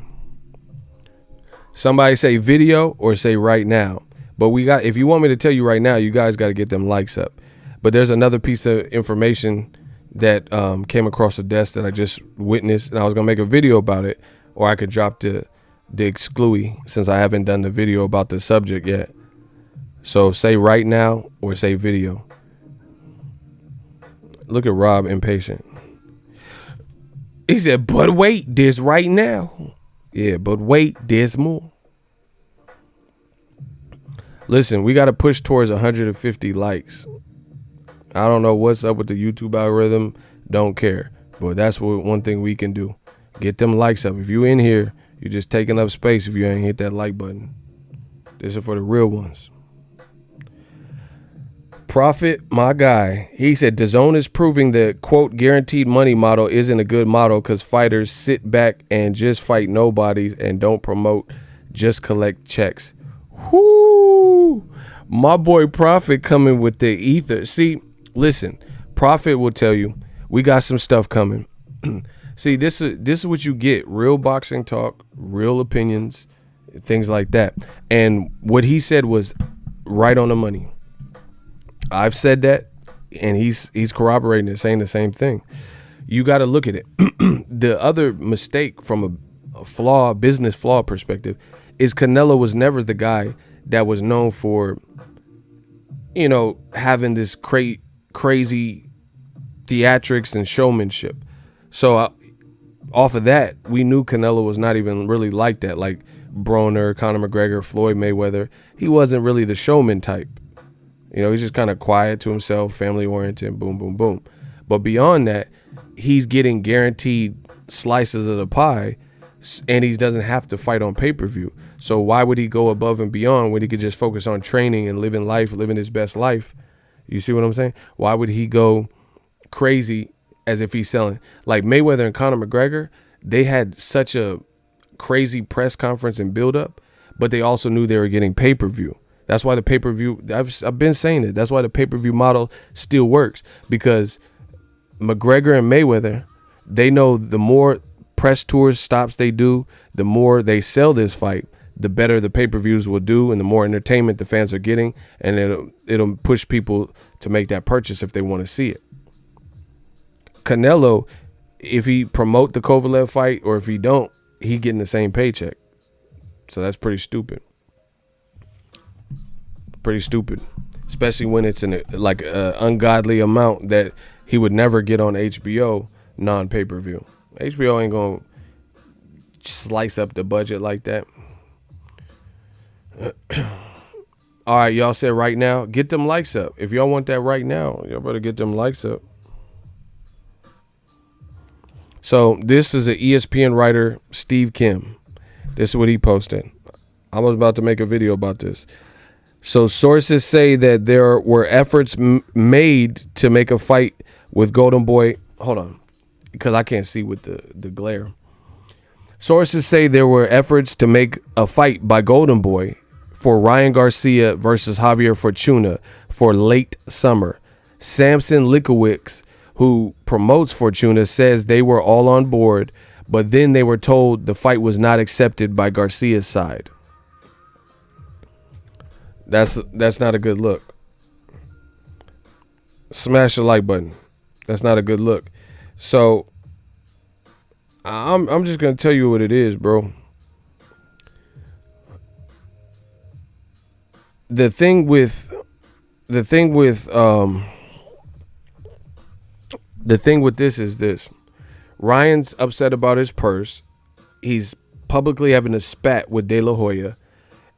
Somebody say video or say right now. But if you want me to tell you right now, you guys got to get them likes up. But there's another piece of information that came across the desk that I just witnessed, and I was going to make a video about it, or I could drop the exclui since I haven't done the video about the subject yet. So say right now or say video. Look at Rob, impatient. He said, but wait, there's right now. Yeah, but wait, there's more. Listen, we got to push towards 150 likes. I don't know what's up with the YouTube algorithm. Don't care. But that's one thing we can do. Get them likes up. If you in here, you're just taking up space if you ain't hit that like button. This is for the real ones. Prophet, my guy, he said Dazn is proving the quote guaranteed money model isn't a good model because fighters sit back and just fight nobodies and don't promote, just collect checks. Whoo! My boy Prophet coming with the ether. See, listen, Prophet will tell you we got some stuff coming. See, this is what you get: real boxing talk, real opinions, things like that. And what he said was right on the money. I've said that, and he's corroborating it, saying the same thing. You got to look at it. The other mistake from a business flaw perspective is Canelo was never the guy that was known for, having this crazy theatrics and showmanship. So off of that, we knew Canelo was not even really like that. Like Broner, Conor McGregor, Floyd Mayweather, he wasn't really the showman type. He's just kind of quiet to himself, family oriented, boom, boom, boom. But beyond that, he's getting guaranteed slices of the pie, and he doesn't have to fight on pay-per-view. So why would he go above and beyond when he could just focus on training and living life, living his best life? You see what I'm saying? Why would he go crazy as if he's selling? Like Mayweather and Conor McGregor, they had such a crazy press conference and build-up, but they also knew they were getting pay-per-view. That's why the pay-per-view, I've been saying it, that's why the pay-per-view model still works, because McGregor and Mayweather, they know the more press tours stops they do, the more they sell this fight, the better the pay-per-views will do, and the more entertainment the fans are getting, and it'll push people to make that purchase if they want to see it. Canelo, if he promote the Kovalev fight or if he don't, he getting the same paycheck. So that's pretty stupid. Pretty stupid, especially when it's an ungodly amount that he would never get on HBO non-pay-per-view. HBO ain't gonna slice up the budget like that. All right, y'all said right now, get them likes up. If y'all want that right now, y'all better get them likes up. So this is an ESPN writer, Steve Kim. This is what he posted. I was about to make a video about this. So sources say that there were efforts made to make a fight with Golden Boy. Hold on, because I can't see with the glare. Sources say there were efforts to make a fight by Golden Boy for Ryan Garcia versus Javier Fortuna for late summer. Samson Likowicz, who promotes Fortuna, says they were all on board, but then they were told the fight was not accepted by Garcia's side. That's not a good look. Smash the like button. That's not a good look. So I'm just gonna tell you what it is, bro. The thing with this is this. Ryan's upset about his purse. He's publicly having a spat with De La Hoya.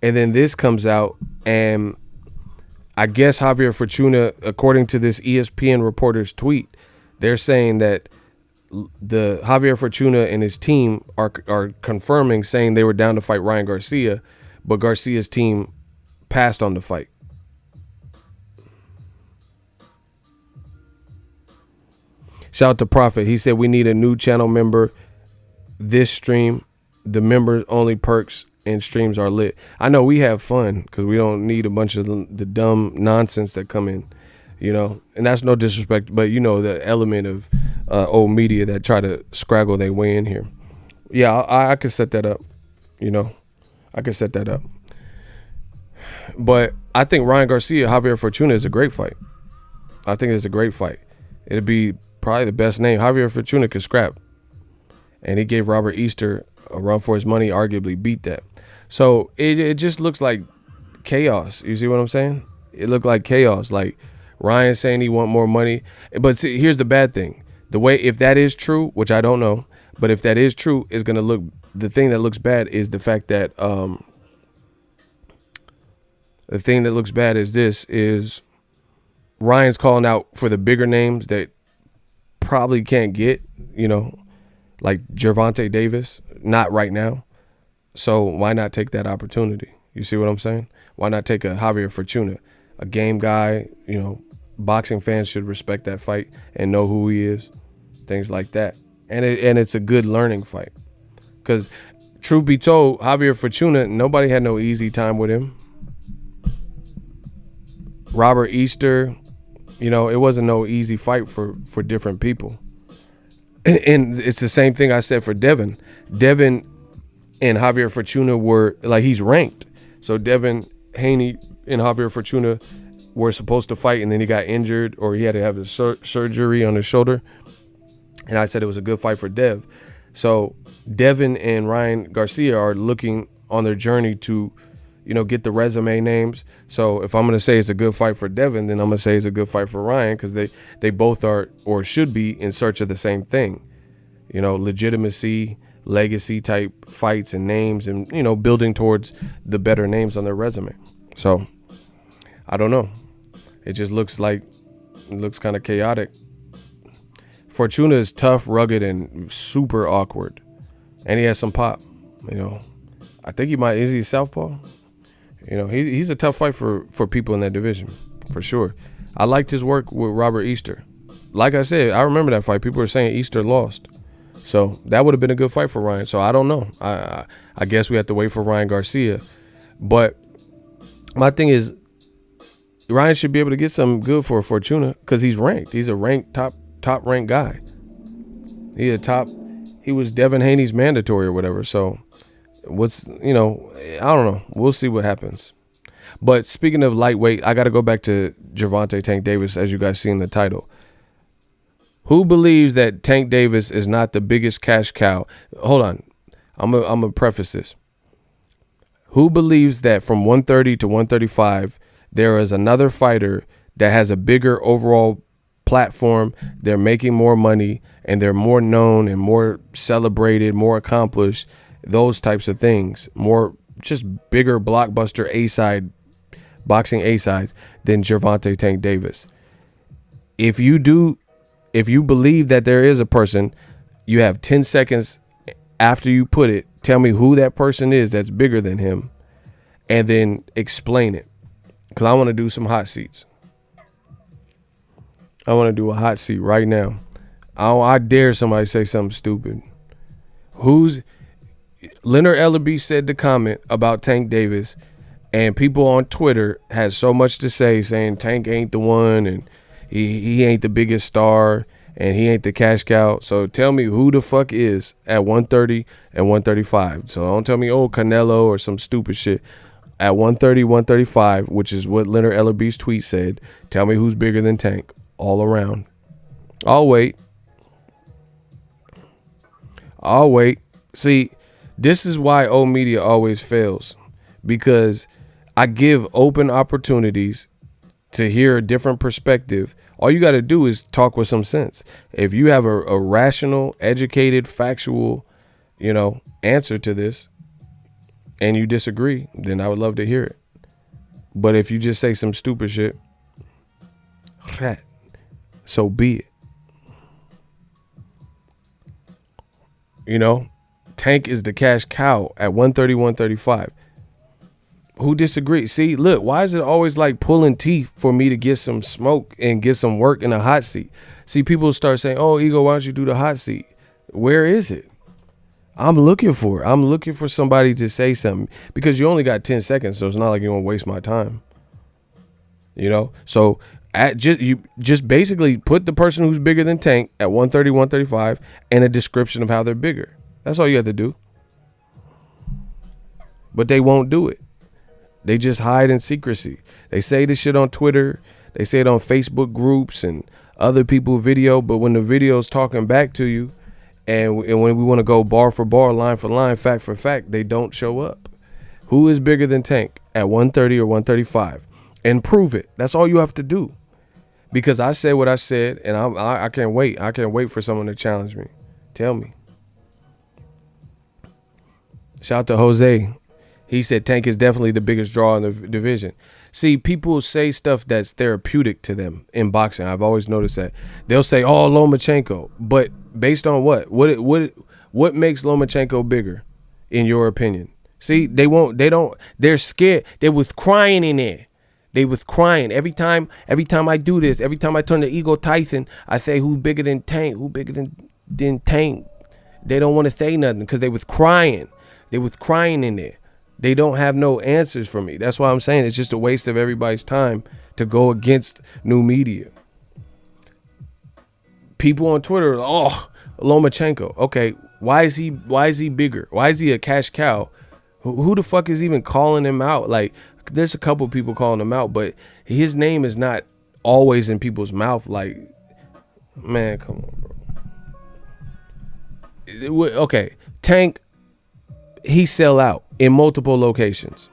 And then this comes out, and I guess Javier Fortuna, according to this ESPN reporter's tweet, they're saying that the Javier Fortuna and his team are confirming, saying they were down to fight Ryan Garcia, but Garcia's team passed on the fight. Shout out to Prophet. He said we need a new channel member. This stream, the members only perks and streams are lit. I know we have fun because we don't need a bunch of the dumb nonsense that come in, and that's no disrespect, but the element of old media that try to scraggle their way in here. Yeah, I could set that up. I could set that up. But I think Ryan Garcia, Javier Fortuna is a great fight. I think it's a great fight. It'd be probably the best name. Javier Fortuna could scrap, and he gave Robert Easter a run for his money, arguably beat that. So it just looks like chaos. You see what I'm saying? It looked like chaos. Like Ryan saying he want more money. But see, here's the bad thing. The way, if that is true, which I don't know, but if that is true, it's going to look, the thing that looks bad is the fact that, the thing that looks bad is this, is Ryan's calling out for the bigger names that probably can't get, like Gervonta Davis, not right now. So why not take that opportunity? You see what I'm saying? Why not take a Javier Fortuna? a game guy. You know, boxing fans should respect that fight and know who he is, things like that. And it's a good learning fight. Because truth be told, Javier Fortuna, nobody had no easy time with him. Robert Easter, you know, it wasn't no easy fight for different people. And it's the same thing I said for Devin. Devin and Javier Fortuna were, like, he's ranked. So Devin Haney and Javier Fortuna were supposed to fight, and then he got injured, or he had to have a surgery on his shoulder. And I said it was a good fight for Dev. So Devin and Ryan Garcia are looking on their journey to, you know, get the resume names. So if I'm going to say it's a good fight for Devin, then I'm going to say it's a good fight for Ryan, because they both are, or should be, in search of the same thing. You know, legitimacy, legacy type fights and names, and, you know, building towards the better names on their resume. So I don't know. It just looks kind of chaotic. Fortuna is tough, rugged, and super awkward. And he has some pop, you know. I think is he a southpaw? You know, he's a tough fight for people in that division, for sure. I liked his work with Robert Easter. Like I said, I remember that fight. People were saying Easter lost. So that would have been a good fight for Ryan. So I don't know. I guess we have to wait for Ryan Garcia. But my thing is, Ryan should be able to get something good for Fortuna, because he's ranked. He's a ranked top ranked guy. He was Devin Haney's mandatory or whatever. So you know, I don't know. We'll see what happens. But speaking of lightweight, I got to go back to Gervonta Tank Davis, as you guys see in the title. Who believes that Tank Davis is not the biggest cash cow? Hold on. I'm gonna preface this. Who believes that from 130 to 135, there is another fighter that has a bigger overall platform, they're making more money, and they're more known and more celebrated, more accomplished, those types of things, more just bigger blockbuster A-side, boxing A-sides than Gervonta Tank Davis? If you believe that there is a person, you have 10 seconds after you put it. Tell me who that person is that's bigger than him, and then explain it, because I want to do some hot seats. I want to do a hot seat right now. I dare somebody say something stupid. Leonard Ellerby said the comment about Tank Davis, and people on Twitter had so much to say, saying Tank ain't the one, and he ain't the biggest star, and he ain't the cash cow. So tell me who the fuck is at 130 and 135. So don't tell me, oh, Canelo or some stupid shit. At 130, 135, which is what Leonard Ellerby's tweet said, tell me who's bigger than Tank all around. I'll wait. See, this is why old media always fails, because I give open opportunities to hear a different perspective. All you got to do is talk with some sense. If you have a rational, educated, factual, you know, answer to this, and you disagree, then I would love to hear it. But if you just say some stupid shit, so be it. You know, Tank is the cash cow at 130, 135. Who disagrees? See, look, why is it always like pulling teeth for me to get some smoke and get some work in a hot seat? See, people start saying, oh, Ego, why don't you do the hot seat? Where is it? I'm looking for somebody to say something, because you only got 10 seconds, so it's not like you want to waste my time. You know? So you just basically put the person who's bigger than Tank at 130, 135 and a description of how they're bigger. That's all you have to do. But they won't do it. They just hide in secrecy. They say this shit on Twitter. They say it on Facebook groups and other people video. But when the video's talking back to you, and when we want to go bar for bar, line for line, fact for fact, they don't show up. Who is bigger than Tank at 130 or 135? And prove it. That's all you have to do. Because I said what I said, and I can't wait. I can't wait for someone to challenge me. Tell me. Shout out to Jose. He said Tank is definitely the biggest draw in the division. See, people say stuff that's therapeutic to them in boxing. I've always noticed that. They'll say, oh, Lomachenko. But based on what? What makes Lomachenko bigger, in your opinion? See, they're scared. They was crying in there. They was crying every time I do this. Every time I turn to Ego Tyson, I say who's bigger than Tank? Who bigger than Tank? They don't want to say nothing because they was crying. They was crying in there. They don't have no answers for me. That's why I'm saying it's just a waste of everybody's time to go against new media. People on Twitter, oh, Lomachenko. Okay, why is he bigger? Why is he a cash cow? Who the fuck is even calling him out? Like, there's a couple people calling him out, but his name is not always in people's mouth. Like, man, come on, bro. Okay, Tank, he sell out in multiple locations.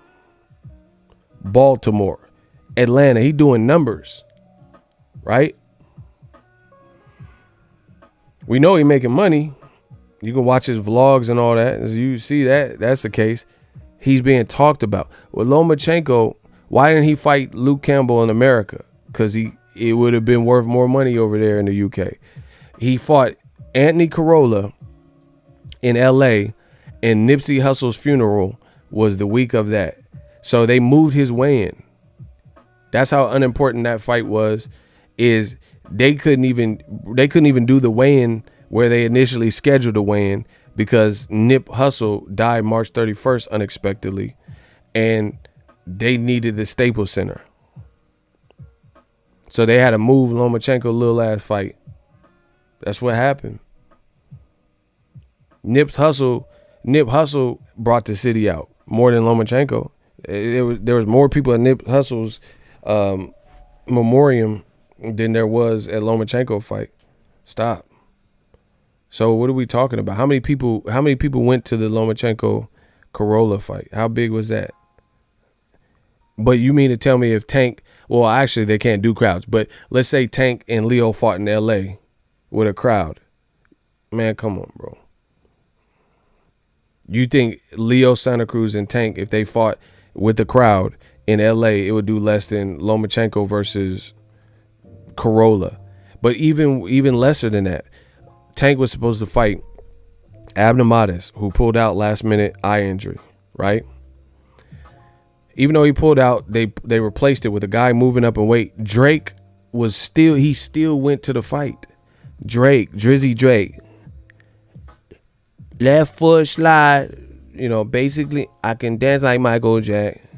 Baltimore, Atlanta, he doing numbers, right? We know he making money. You can watch his vlogs and all that. As you see that's the case. He's being talked about. With Lomachenko, why didn't he fight Luke Campbell in America? Because it would have been worth more money over there in the UK. He fought Anthony Corolla in LA, and Nipsey Hussle's funeral was the week of that. So they moved his weigh-in. That's how unimportant that fight was. Is they couldn't even do the weigh-in where they initially scheduled the weigh-in because Nip Hussle died March 31st unexpectedly, and they needed the Staples Center. So they had to move Lomachenko's little ass fight. That's what happened. Nip Hussle brought the city out more than Lomachenko. There was more people at Nip Hussle's memoriam than there was at Lomachenko fight. Stop. So what are we talking about? How many people went to the Lomachenko Corolla fight? How big was that? But you mean to tell me if Tank, well, actually they can't do crowds, but let's say Tank and Leo fought in LA with a crowd. Man, come on, bro. You think Leo Santa Cruz and Tank, if they fought with the crowd in LA, it would do less than Lomachenko versus Corolla? But even lesser than that, Tank was supposed to fight Abner Mares, who pulled out last minute eye injury, right? Even though he pulled out, they replaced it with a guy moving up in weight. Drake still went to the fight. Drizzy Drake. Left foot slide, basically I can dance like Michael Jackson.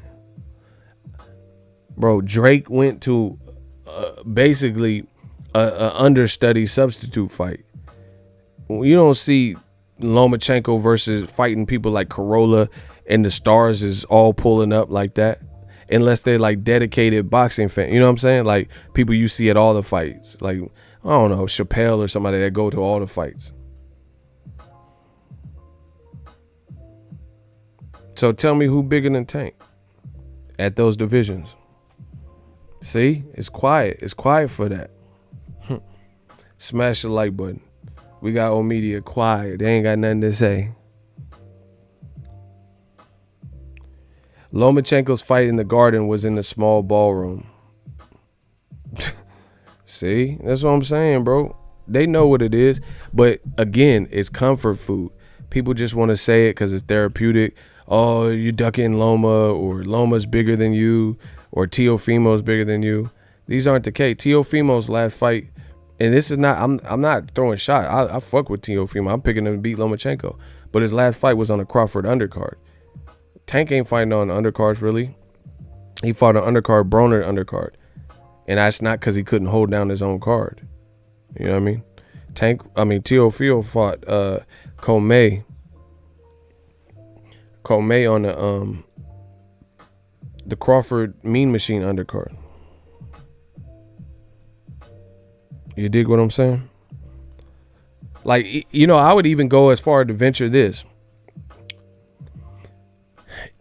Bro, Drake went to basically a understudy substitute fight. You don't see Lomachenko versus fighting people like Corolla and the stars is all pulling up like that, unless they're like dedicated boxing fans. You know what I'm saying? Like people you see at all the fights, like I don't know, Chappelle or somebody that go to all the fights. So tell me who bigger than Tank at those divisions. See, it's quiet. It's quiet for that. Smash the like button. We got old media quiet. They ain't got nothing to say. Lomachenko's fight in the Garden was in the small ballroom. See, that's what I'm saying, bro. They know what it is. But again, it's comfort food. People just want to say it because it's therapeutic. Oh, you ducking Loma, or Loma's bigger than you, or Teofimo's bigger than you. These aren't the case. Teofimo's last fight, and this is not, I'm not throwing shot. I fuck with Teofimo. I'm picking him to beat Lomachenko. But his last fight was on a Crawford undercard. Tank ain't fighting on undercards, really. He fought an undercard, Broner undercard. And that's not because he couldn't hold down his own card. You know what I mean? Teofimo fought Comey on the Crawford Mean Machine undercard. You dig what I'm saying? Like, I would even go as far to venture this.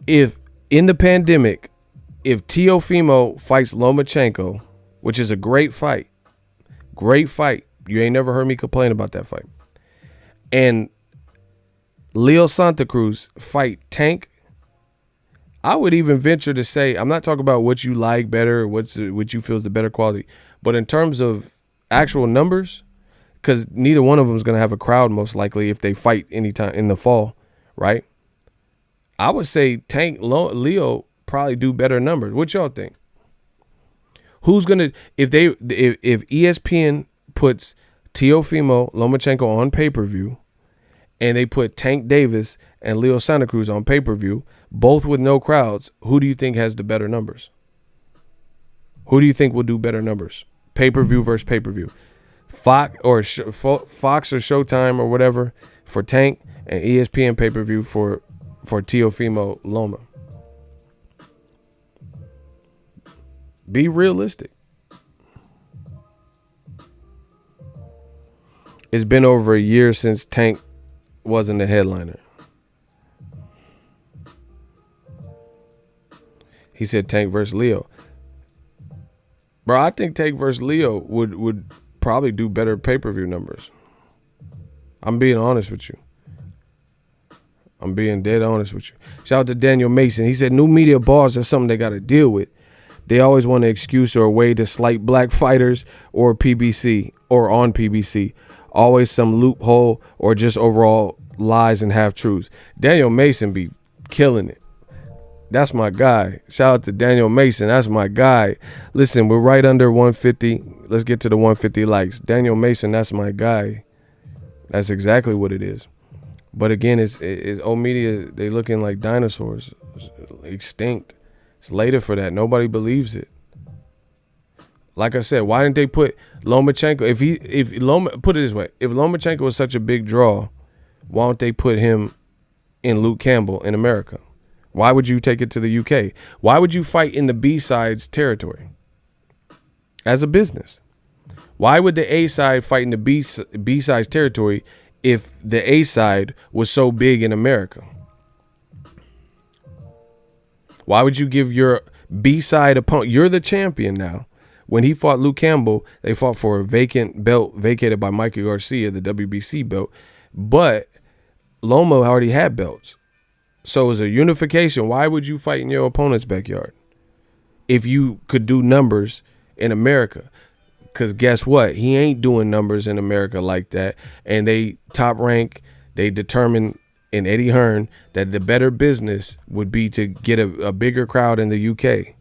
If in the pandemic, if Teofimo fights Lomachenko, which is a great fight, you ain't never heard me complain about that fight, and Leo Santa Cruz fight Tank, I would even venture to say, I'm not talking about what you like better or what you feel is the better quality, but in terms of actual numbers, because neither one of them is going to have a crowd most likely if they fight anytime in the fall, right? I would say Tank, Leo probably do better numbers. What y'all think? Who's gonna if ESPN puts Teofimo Lomachenko on pay-per-view, and they put Tank Davis and Leo Santa Cruz on pay-per-view, both with no crowds, who do you think has the better numbers? Who do you think will do better numbers? Pay-per-view versus pay-per-view. Fox or Showtime or whatever for Tank, and ESPN pay-per-view for Teofimo Loma. Be realistic. It's been over a year since Tank wasn't a headliner. He said Tank versus Leo. Bro, I think Tank versus Leo would probably do better pay-per-view numbers. I'm being honest with you. I'm being dead honest with you. Shout out to Daniel Mason. He said new media bars are something they got to deal with. They always want an excuse or a way to slight black fighters or PBC or on PBC. Always some loophole or just overall lies and half-truths. Daniel Mason be killing it. That's my guy. Shout out to Daniel Mason. That's my guy. Listen, we're right under 150. Let's get to the 150 likes. Daniel Mason, that's my guy. That's exactly what it is. But again, it's old media. They looking like dinosaurs, extinct. It's later for that. Nobody believes it. Like I said, why didn't they put Lomachenko? Put it this way: if Lomachenko was such a big draw, why don't they put him in Luke Campbell in America? Why would you take it to the UK? Why would you fight in the B-sides territory as a business? Why would the A side fight in the B-sides territory if the A side was so big in America? Why would you give your B-side opponent? You're the champion now. When he fought Luke Campbell, they fought for a vacant belt vacated by Mikey Garcia, the WBC belt. But Loma already had belts. So it was a unification. Why would you fight in your opponent's backyard if you could do numbers in America? Because guess what? He ain't doing numbers in America like that. And they top rank, they determine in Eddie Hearn that the better business would be to get a bigger crowd in the UK.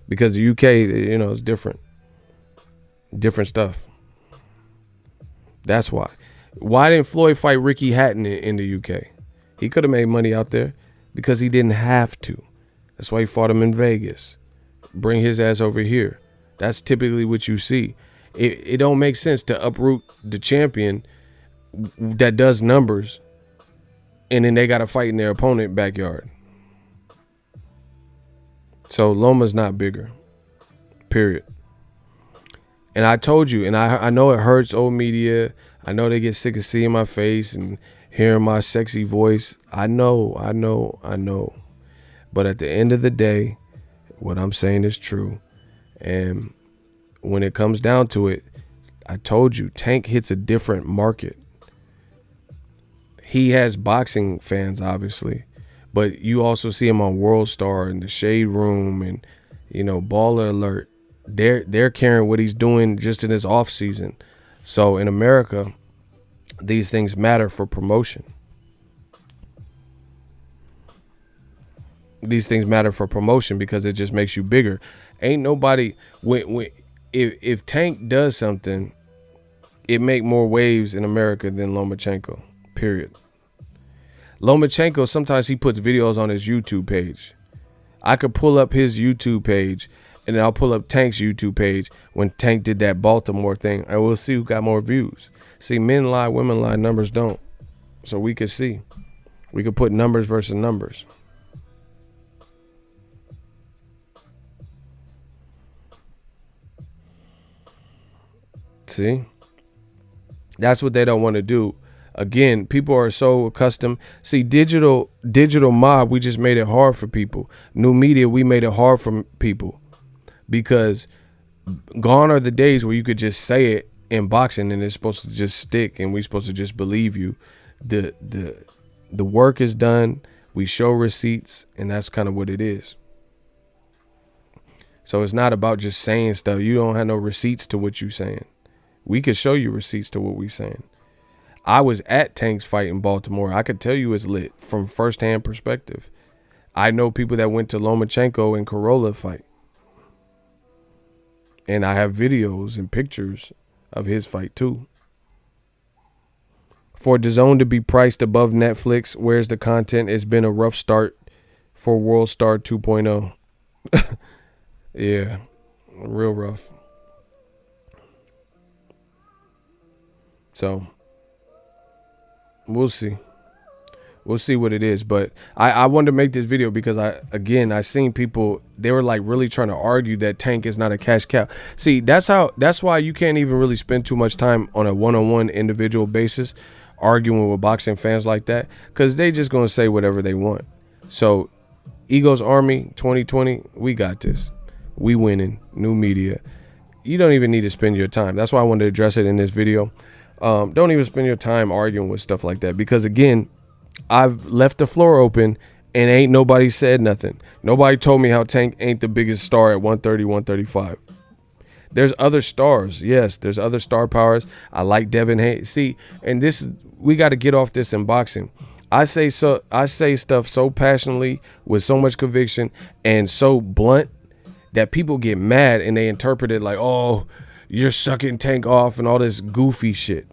Because the UK, is different. Different stuff. That's why. Why didn't Floyd fight Ricky Hatton in the UK? He could have made money out there because he didn't have to. That's why he fought him in Vegas. Bring his ass over here. That's typically what you see. It don't make sense to uproot the champion that does numbers and then they got to fight in their opponent backyard. So Loma's not bigger, period. And I told you, and I know it hurts old media. I know they get sick of seeing my face and hearing my sexy voice. I know. But at the end of the day, what I'm saying is true. And when it comes down to it, I told you, Tank hits a different market. He has boxing fans, obviously. But you also see him on World Star and the Shade Room and, Baller Alert. They're carrying what he's doing just in his off season. So in America, these things matter for promotion. These things matter for promotion because it just makes you bigger. Ain't nobody if Tank does something, it make more waves in America than Lomachenko. Period. Lomachenko, sometimes he puts videos on his YouTube page. I could pull up his YouTube page and then I'll pull up Tank's YouTube page when Tank did that Baltimore thing, and we'll see who got more views. See, men lie, women lie, numbers don't. So we could see. We could put numbers versus numbers. See? That's what they don't want to do. Again, people are so accustomed. See, digital mob, we just made it hard for people. New media, we made it hard for people. Because gone are the days where you could just say it in boxing and it's supposed to just stick and we're supposed to just believe you. The work is done. We show receipts, and that's kind of what it is. So it's not about just saying stuff. You don't have no receipts to what you're saying. We could show you receipts to what we're saying. I was at Tank's fight in Baltimore. I could tell you it's lit from firsthand perspective. I know people that went to Lomachenko and Corolla fight. And I have videos and pictures of his fight too. For Dazn to be priced above Netflix, where's the content? It's been a rough start for World Star 2.0. Yeah, real rough. So we'll see. We'll see what it is. But I wanted to make this video because I seen people, they were like really trying to argue that Tank is not a cash cow. See, that's why you can't even really spend too much time on a one-on-one individual basis arguing with boxing fans like that, because they just gonna say whatever they want. So Ego's Army 2020, we got this. We winning. New media. You don't even need to spend your time. That's why I wanted to address it in this video. Don't even spend your time arguing with stuff like that, because again, I've left the floor open and ain't nobody said nothing. Nobody told me how Tank ain't the biggest star at 130, 135. There's other stars. Yes, there's other star powers. I like Devin Haney. See, and we got to get off this in boxing. I say stuff so passionately with so much conviction and so blunt that people get mad and they interpret it like, oh, you're sucking Tank off and all this goofy shit.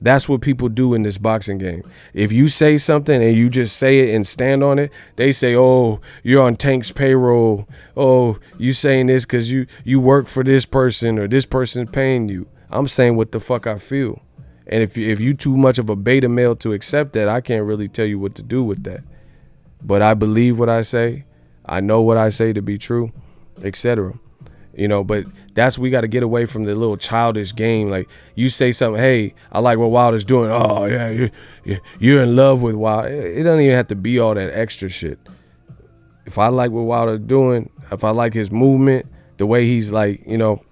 That's what people do in this boxing game. If you say something and you just say it and stand on it, they say, oh, you're on Tank's payroll. Oh, you saying this because you work for this person or this person's paying you. I'm saying what the fuck I feel. And if you too much of a beta male to accept that, I can't really tell you what to do with that. But I believe what I say. I know what I say to be true, etc. You know, but we got to get away from the little childish game. Like, you say something, hey, I like what Wilder's doing. Oh, yeah, you're in love with Wilder. It doesn't even have to be all that extra shit. If I like what Wilder's doing, if I like his movement, the way he's like, you know,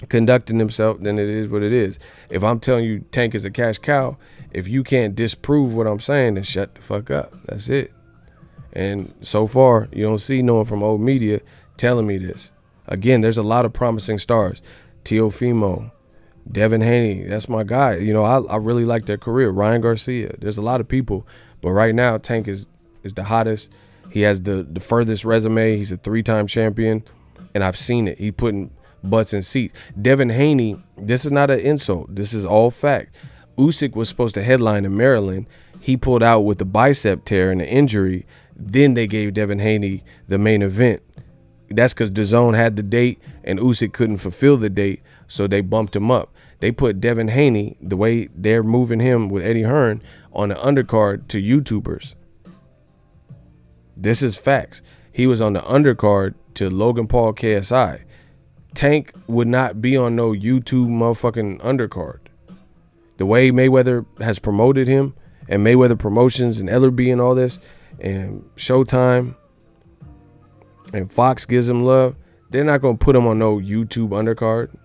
conducting himself, then it is what it is. If I'm telling you Tank is a cash cow, if you can't disprove what I'm saying, then shut the fuck up. That's it. And so far, you don't see no one from old media telling me this. Again, there's a lot of promising stars. Teofimo, Devin Haney, that's my guy. You know, I really like their career. Ryan Garcia, there's a lot of people. But right now, Tank is the hottest. He has the furthest resume. He's a 3-time champion, and I've seen it. He putting butts in seats. Devin Haney, this is not an insult. This is all fact. Usyk was supposed to headline in Maryland. He pulled out with the bicep tear and the injury. Then they gave Devin Haney the main event. That's because Dazn had the date and Usyk couldn't fulfill the date, so they bumped him up. They put Devin Haney, the way they're moving him with Eddie Hearn, on the undercard to YouTubers. This is facts. He was on the undercard to Logan Paul KSI. Tank would not be on no YouTube motherfucking undercard. The way Mayweather has promoted him, and Mayweather Promotions and Ellerby and all this, and Showtime, and Fox gives him love, they're not going to put him on no YouTube undercard.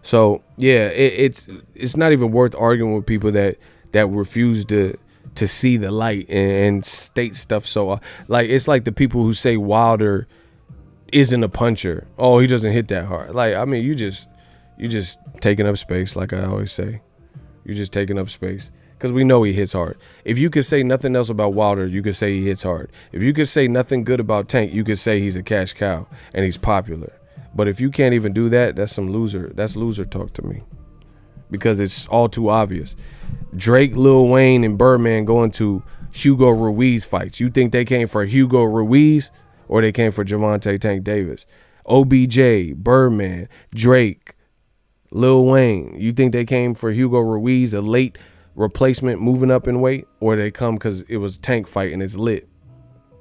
So, yeah, it's not even worth arguing with people that refuse to see the light and state stuff. So, like, it's like the people who say Wilder isn't a puncher. Oh, he doesn't hit that hard. Like, I mean, you just taking up space, like I always say. You're just taking up space. Because we know he hits hard. If you could say nothing else about Wilder, you could say he hits hard. If you could say nothing good about Tank, you could say he's a cash cow and he's popular. But if you can't even do that, that's loser talk to me. Because it's all too obvious. Drake, Lil Wayne, and Birdman going to Hugo Ruiz fights. You think they came for Hugo Ruiz or they came for Gervonta Tank Davis? OBJ, Birdman, Drake, Lil Wayne. You think they came for Hugo Ruiz, a late replacement moving up in weight, or they come because it was Tank fight and it's lit?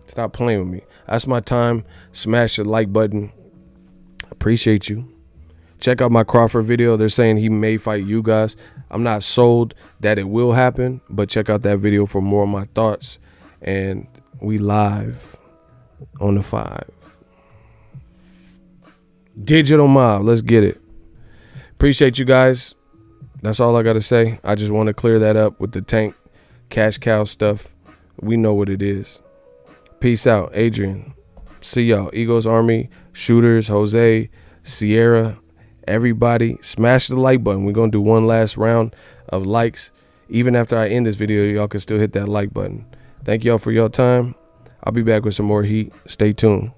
Stop playing with me. That's my time. Smash the like button. Appreciate you. Check out my Crawford video. They're saying he may fight you guys. I'm not sold that it will happen, but check out that video for more of my thoughts. And we live on the 5. Digital Mob. Let's get it. Appreciate you guys. That's all I got to say. I just want to clear that up with the Tank cash cow stuff. We know what it is. Peace out. Adrian. See y'all. Eagles Army, Shooters, Jose, Sierra, everybody. Smash the like button. We're going to do one last round of likes. Even after I end this video, y'all can still hit that like button. Thank y'all for your time. I'll be back with some more heat. Stay tuned.